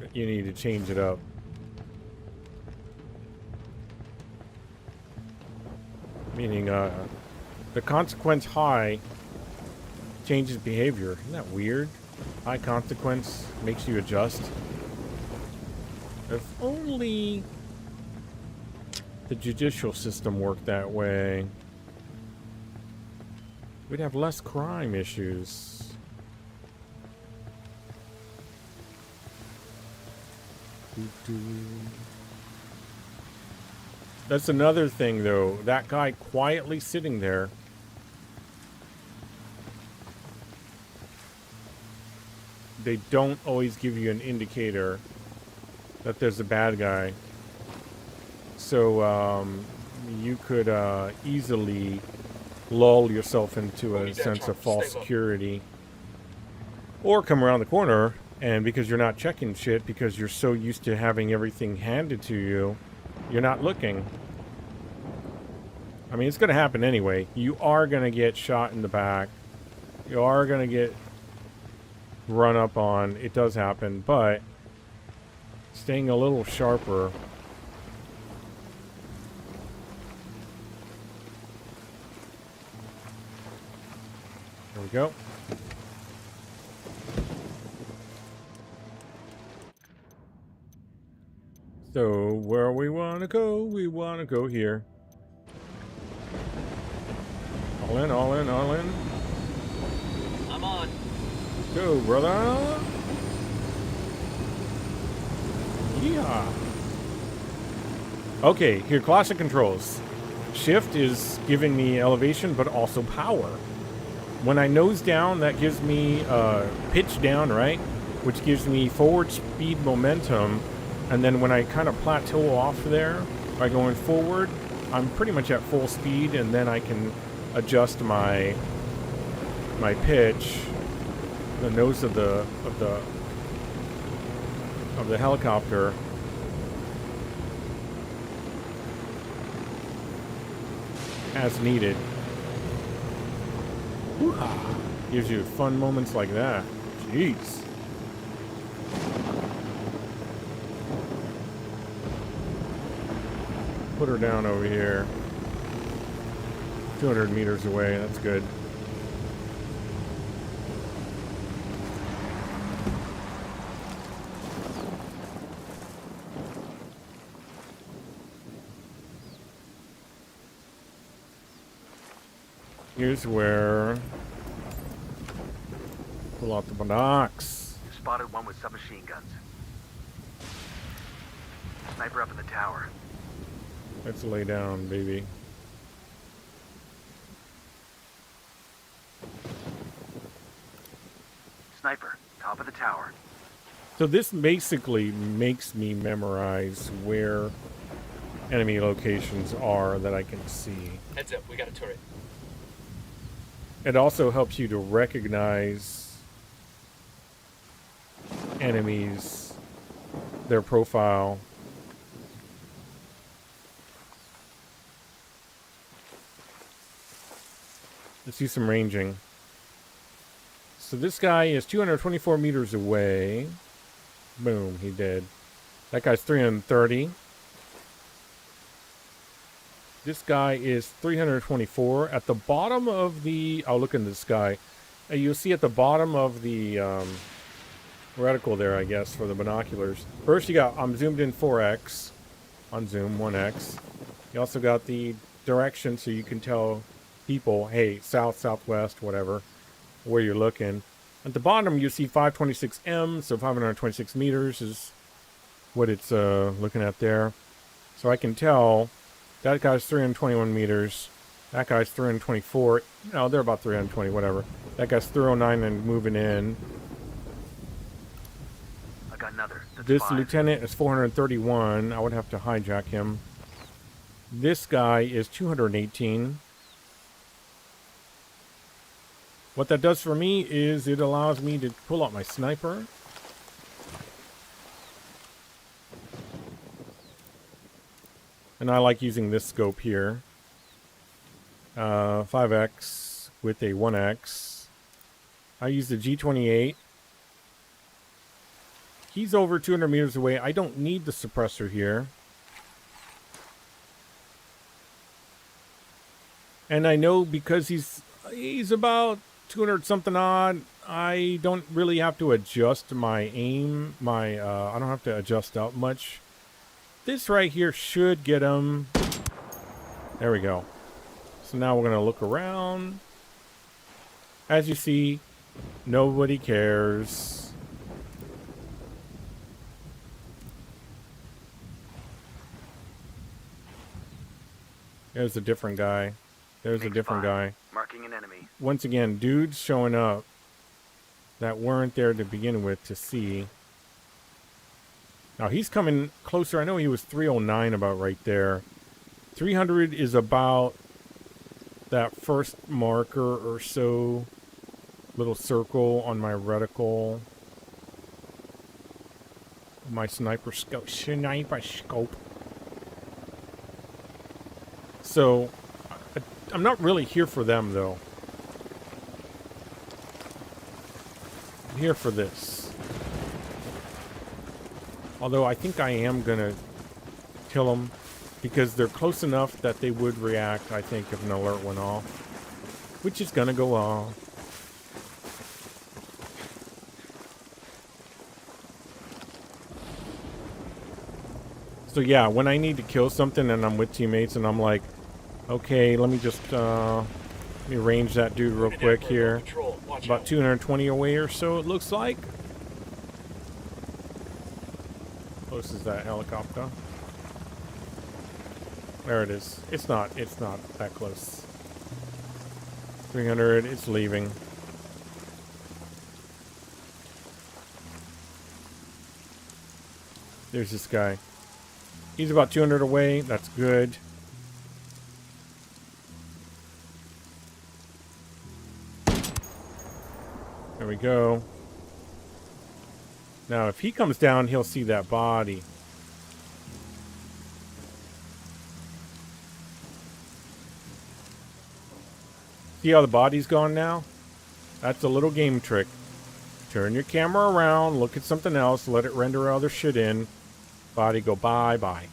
that you need to change it up. Meaning, the consequence high changes behavior. Isn't that weird? High consequence makes you adjust. If only the judicial system worked that way, we'd have less crime issues. That's another thing, though. That guy quietly sitting there. They don't always give you an indicator that there's a bad guy. So, you could easily lull yourself into a sense of false security. Or come around the corner, and because you're not checking shit, because you're so used to having everything handed to you, you're not looking. I mean, it's going to happen anyway. You are going to get shot in the back. You are going to get run up on. It does happen, but staying a little sharper. There we go. So, where we want to go here. All in, all in, all in.
I'm on.
Go, brother. Yeah. Okay, here, classic controls. Shift is giving me elevation, but also power. When I nose down, that gives me pitch down, right? Which gives me forward speed momentum. And then when I kind of plateau off there by going forward, I'm pretty much at full speed, and then I can adjust my pitch. The nose of the helicopter. As needed. Woo-ha. Gives you fun moments like that. Jeez. Put her down over here. 200 meters away, that's good. Here's where... Pull out the binocs.
Spotted one with submachine guns. Sniper up in the tower.
Let's lay down, baby.
Sniper, top of the tower.
So this basically makes me memorize where enemy locations are that I can see.
Heads up, we got a turret.
It also helps you to recognize enemies, their profile. Let's do some ranging. So this guy is 224 meters away. Boom, he did. That guy's 330. This guy is 324. At the bottom of the... I'll look in the sky. You'll see at the bottom of the reticle there, I guess, for the binoculars. First you got, I'm zoomed in 4x. On zoom, 1x. You also got the direction so you can tell people, hey, south, southwest, whatever, where you're looking. At the bottom you see 526M, so 526 meters is what it's looking at there. So I can tell that guy's 321 meters. That guy's 324. No, they're about 320, whatever. That guy's 309 and moving in.
I got another. That's
This
5.
lieutenant is 431. I would have to hijack him. This guy is 218. What that does for me is it allows me to pull out my sniper. And I like using this scope here. 5x with a 1x. I use the G28. He's over 200 meters away. I don't need the suppressor here. And I know because he's about 200 something odd, I don't really have to adjust my aim. I don't have to adjust out much. This right here should get him. There we go. So now we're going to look around. As you see, nobody cares. There's a different guy. There's a different guy.
Marking an enemy.
Once again, dudes showing up that weren't there to begin with to see. Now he's coming closer. I know he was 309 about right there. 300 is about that first marker or so. Little circle on my reticle. My sniper scope. So I'm not really here for them, though. I'm here for this. Although I think I am going to kill them because they're close enough that they would react, I think, if an alert went off. Which is going to go off. So yeah, when I need to kill something and I'm with teammates and I'm like, okay, let me just let me range that dude real quick here. About 220 away or so, it looks like. How close is that helicopter? There it is. It's not that close. 300, it's leaving. There's this guy. He's about 200 away. That's good. There we go. Now, if he comes down, he'll see that body. See how the body's gone now? That's a little game trick. Turn your camera around, look at something else, let it render other shit in. Body go bye-bye.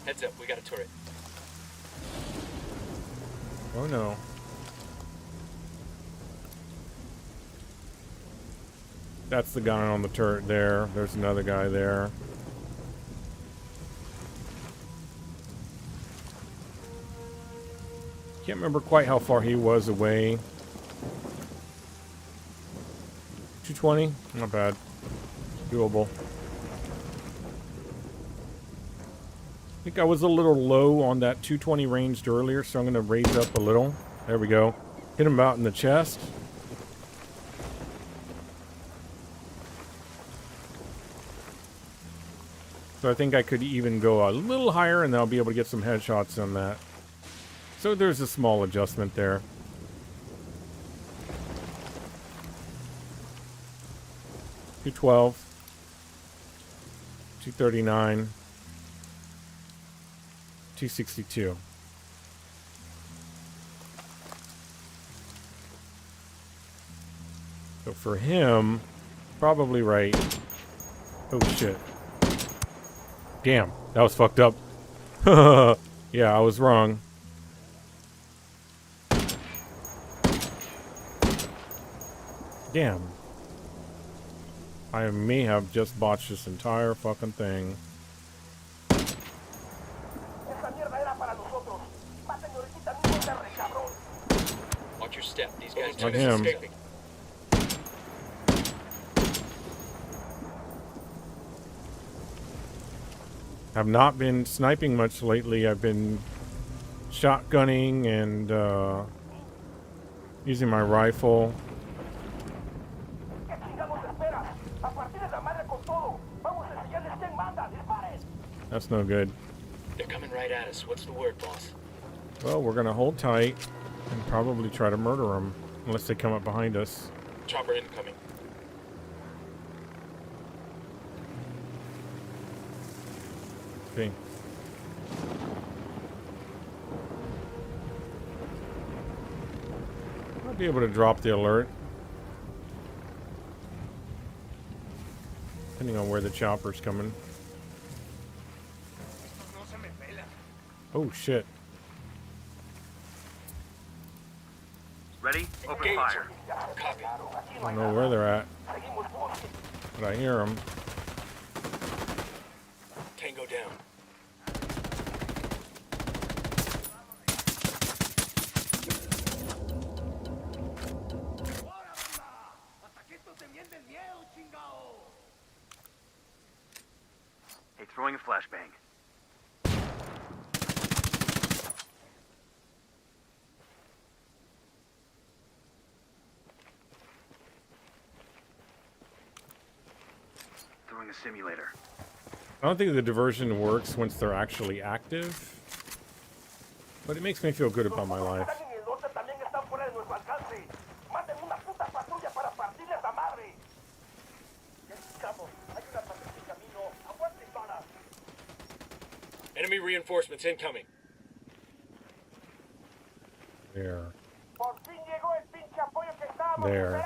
Heads up, we got a turret.
Oh no. That's the guy on the turret there. There's another guy there. Can't remember quite how far he was away. 220? Not bad. Doable. I think I was a little low on that 220 ranged earlier, so I'm going to raise up a little. There we go. Hit him out in the chest. So I think I could even go a little higher, and then I'll be able to get some headshots on that. So there's a small adjustment there. $212, $239, $262. So for him, probably right. Oh shit. Damn, that was fucked up. Yeah, I was wrong. Damn. I may have just botched this entire fucking thing.
Watch your step. These guys
Not
just
him.
escaping.
I've not been sniping much lately. I've been shotgunning and using my rifle. That's no good.
They're coming right at us. What's the word, boss?
Well, we're gonna hold tight and probably try to murder them, unless they come up behind us.
Chopper incoming.
Okay. I'll be able to drop the alert. Depending on where the chopper's coming. Oh shit.
Ready? Open
Engage.
fire.
Copy.
I don't know where they're at, but I hear them.
Tango down.
Hey, throwing a flashbang. Throwing a simulator.
I don't think the diversion works once they're actually active, but it makes me feel good about my life.
Enemy reinforcements incoming.
There. There.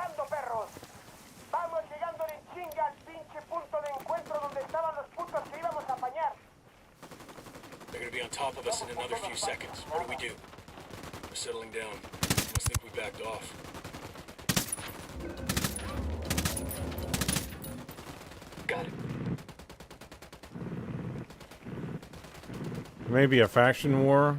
They're gonna be on top of us in another few seconds. What do we do? We're settling down. Must think we backed off.
Got it.
Maybe a faction war.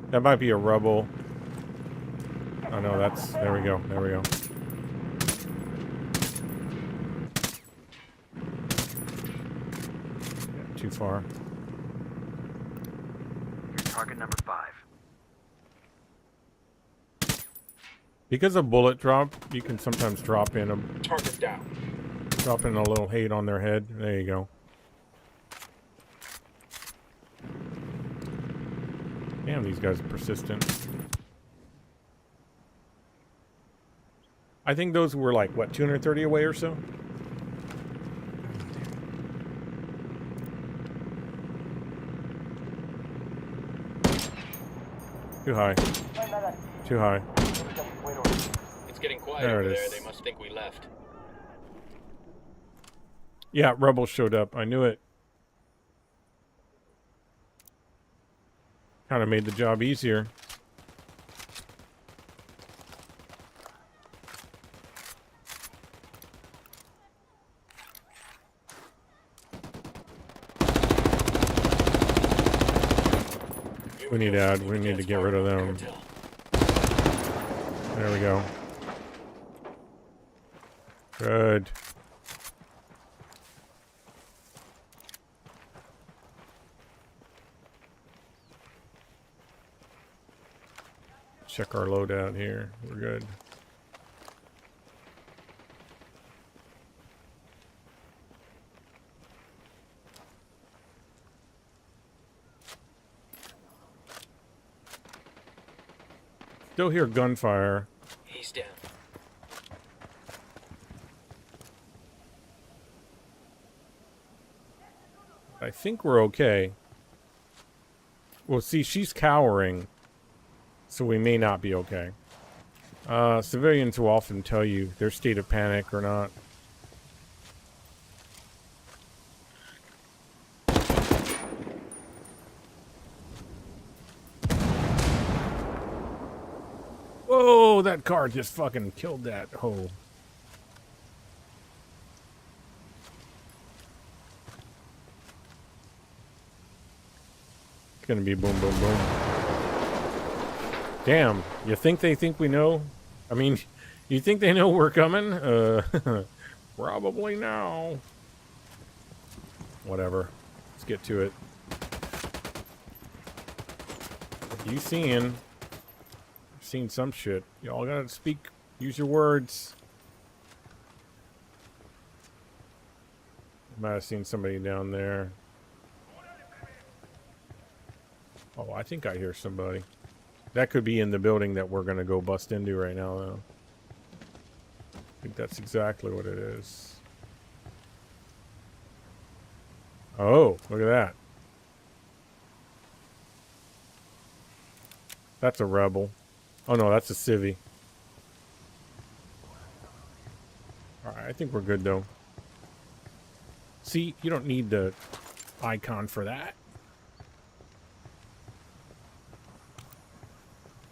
That might be a rebel. Oh no, that's, there we go, there we go. Yeah, too far.
Here's target number 5.
Because of bullet drop, you can sometimes drop in a
Target down.
little hate on their head. There you go. Damn, these guys are persistent. I think those were like, what, 230 away or so? Too high. Too high.
It's getting quiet
There
over
it
there.
is.
They must think we left.
Yeah, rebels showed up. I knew it. Kind of made the job easier. We need to get rid of them. There we go. Good. Check our loadout here. We're good. Still hear gunfire.
He's down.
I think we're okay. Well, see, she's cowering, so we may not be okay. Civilians will often tell you their state of panic or not. Whoa, that car just fucking killed that hoe. It's gonna be boom, boom, boom. Damn, you think they think we know? I mean, you think they know we're coming? Probably now. Whatever. Let's get to it. What you seeing? Seen some shit. Y'all gotta speak. Use your words. Might have seen somebody down there. Oh, I think I hear somebody. That could be in the building that we're gonna go bust into right now, though. I think that's exactly what it is. Oh, look at that. That's a rebel. Oh no, that's a civvy. Alright, I think we're good though. See, you don't need the icon for that.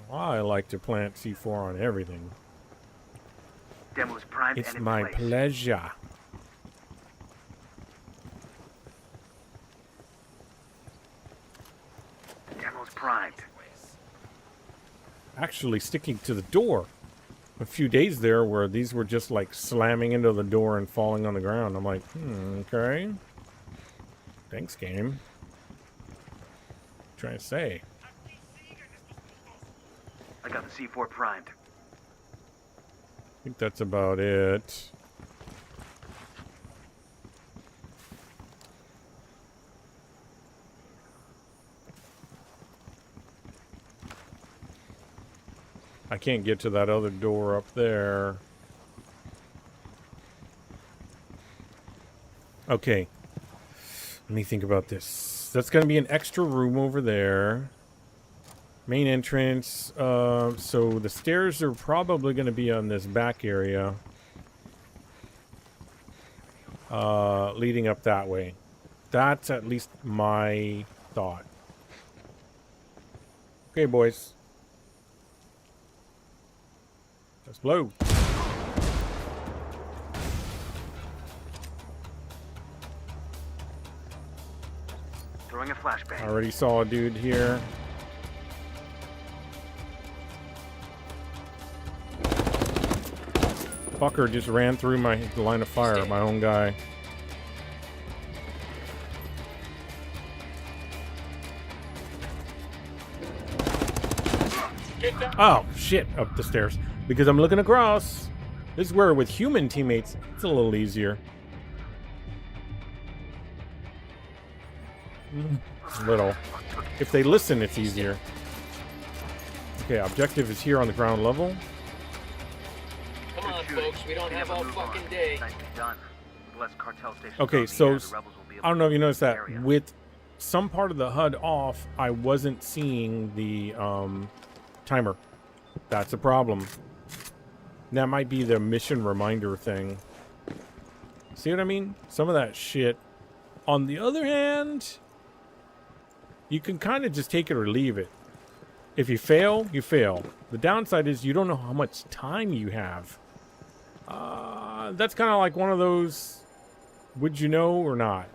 I like to plant C4 on everything.
Demo's primed
It's
and in
my
place.
pleasure.
Demo's primed.
Actually sticking to the door. A few days there where these were just like slamming into the door and falling on the ground. I'm like, okay. Thanks, game. Trying to say.
I got the C4 primed.
I think that's about it. I can't get to that other door up there. Okay. Let me think about this. That's going to be an extra room over there. Main entrance. So the stairs are probably going to be on this back area. Leading up that way. That's at least my thought. Okay, boys. Let's blow.
Throwing a flashbang.
I already saw a dude here. Fucker just ran through my line of fire, my own guy. Oh, shit, up the stairs. Because I'm looking across. This is where with human teammates, it's a little easier. Little. If they listen, it's easier. Okay, objective is here on the ground level.
Come on, folks. We don't have all fucking day.
Nicely done. With less cartel stations
Okay,
on the
so
air, the rebels will be able
I don't know if you
to
noticed that.
area.
With some part of the HUD off, I wasn't seeing the timer. That's a problem. That might be the mission reminder thing. See what I mean? Some of that shit. On the other hand, you can kind of just take it or leave it. If you fail, you fail. The downside is you don't know how much time you have. That's kind of like one of those, would you know or not?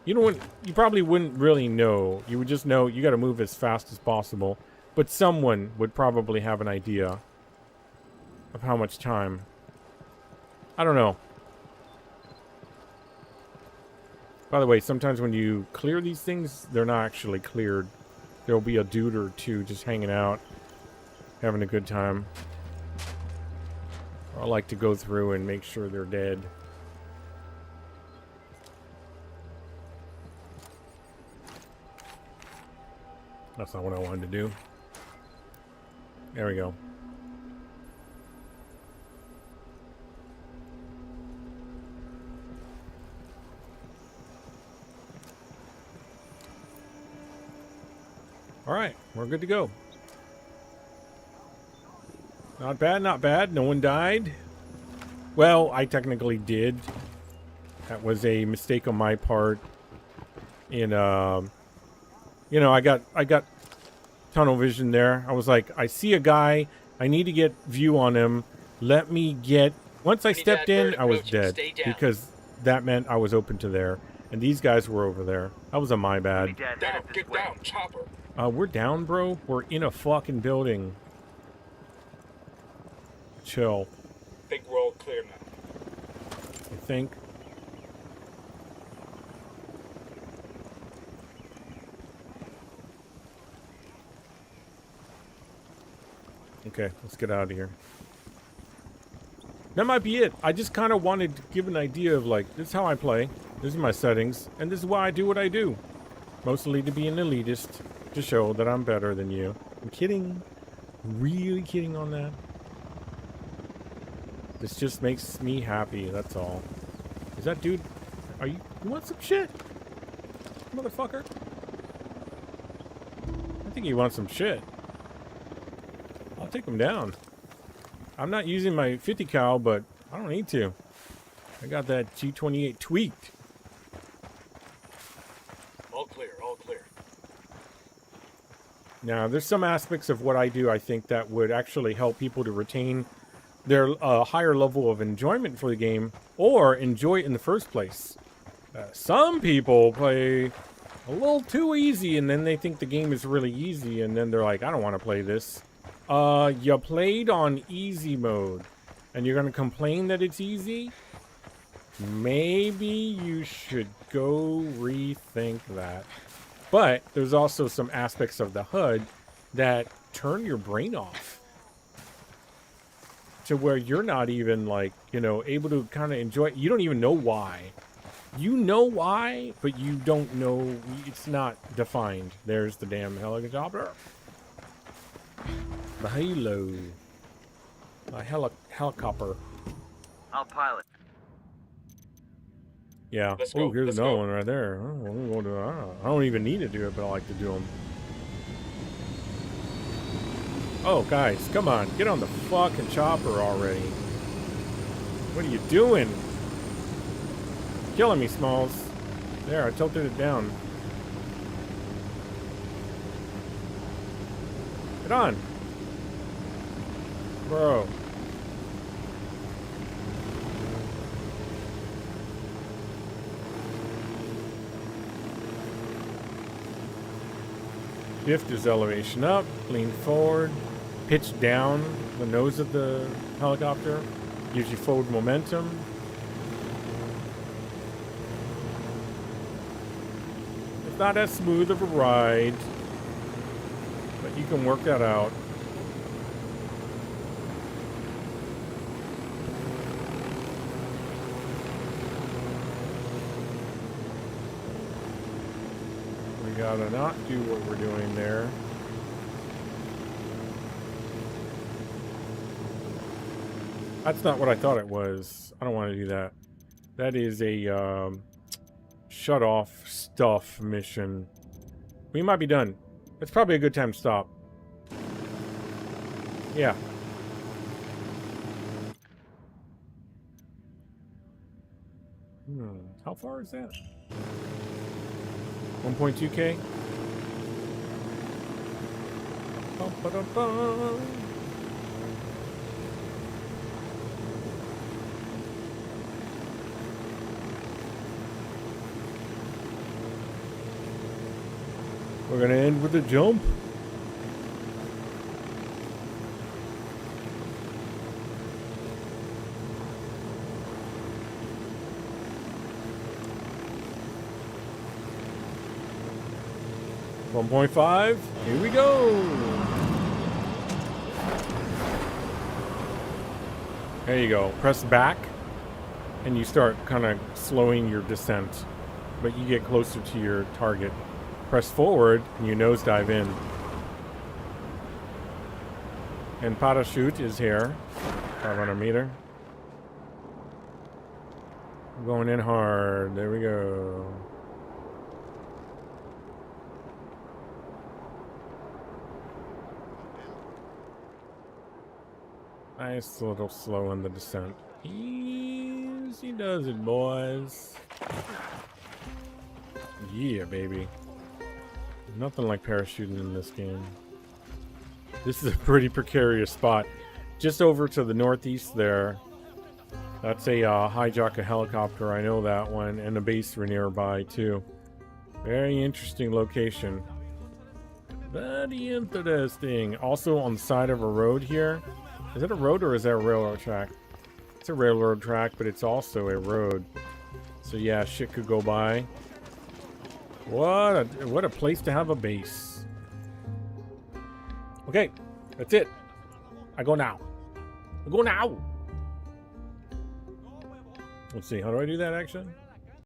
You probably wouldn't really know. You would just know you got to move as fast as possible. But someone would probably have an idea of how much time. I don't know. By the way, sometimes when you clear these things, they're not actually cleared. There'll be a dude or two just hanging out, having a good time. I like to go through and make sure they're dead. That's not what I wanted to do. There we go. All right, we're good to go. Not bad, not bad. No one died. Well, I technically did. That was a mistake on my part. In you know, I got tunnel vision there. I was like, I see a guy. I need to get view on him. Let me get. Once I stepped in, I was dead because that meant I was open to there, and these guys were over there. That was my bad.
Down, get down, chopper.
We're down, bro. We're in a fucking building. Chill.
I think we're all clear now.
I think. Okay, let's get out of here. That might be it. I just kind of wanted to give an idea of, like, this is how I play. This is my settings. And this is why I do what I do. Mostly to be an elitist. To show that I'm better than you. I'm kidding. Really kidding on that. This just makes me happy, that's all. Is that dude... You want some shit? Motherfucker? I think he wants some shit. I'll take him down. I'm not using my 50 cal, but I don't need to. I got that G28 tweaked.
All clear, all clear.
Now, there's some aspects of what I do I think that would actually help people to retain their higher level of enjoyment for the game, or enjoy it in the first place. Some people play a little too easy, and then they think the game is really easy, and then they're like, I don't want to play this. You played on easy mode, and you're going to complain that it's easy? Maybe you should go rethink that. But there's also some aspects of the HUD that turn your brain off. To where you're not even, like, you know, able to kind of enjoy it. You don't even know why. You know why, but you don't know. It's not defined. There's the damn helicopter. The halo. The helicopter.
I'll pilot.
Yeah.
Let's
Oh,
go,
here's
let's
another
go.
one right there. I don't even need to do it, but I like to do them. Oh, guys, come on. Get on the fucking chopper already. What are you doing? Killing me, Smalls. There, I tilted it down. Get on. Bro. Shift is elevation up, lean forward, pitch down the nose of the helicopter, gives you forward momentum. It's not as smooth of a ride, but you can work that out. We gotta not do what we're doing there. That's not what I thought it was. I don't want to do that. That is a shut off stuff mission. We might be done. It's probably a good time to stop. Yeah. How far is that? 1.2K? Bum-ba-dum-bum. We're gonna end with a jump. .5. Here we go. There you go. Press back, and you start kind of slowing your descent, but you get closer to your target. Press forward, and you nosedive in. And parachute is here. 500 meter. I'm going in hard. There we go. Nice little slow in the descent. Easy does it, boys. Yeah, baby. Nothing like parachuting in this game. This is a pretty precarious spot. Just over to the northeast there. That's a hijack a helicopter. I know that one. And a base are nearby, too. Very interesting location. Very interesting. Also on the side of a road here. Is it a road or is that a railroad track? It's a railroad track, but it's also a road. So yeah, shit could go by. What a place to have a base. Okay, that's it. I go now. I go now. Let's see, how do I do that actually?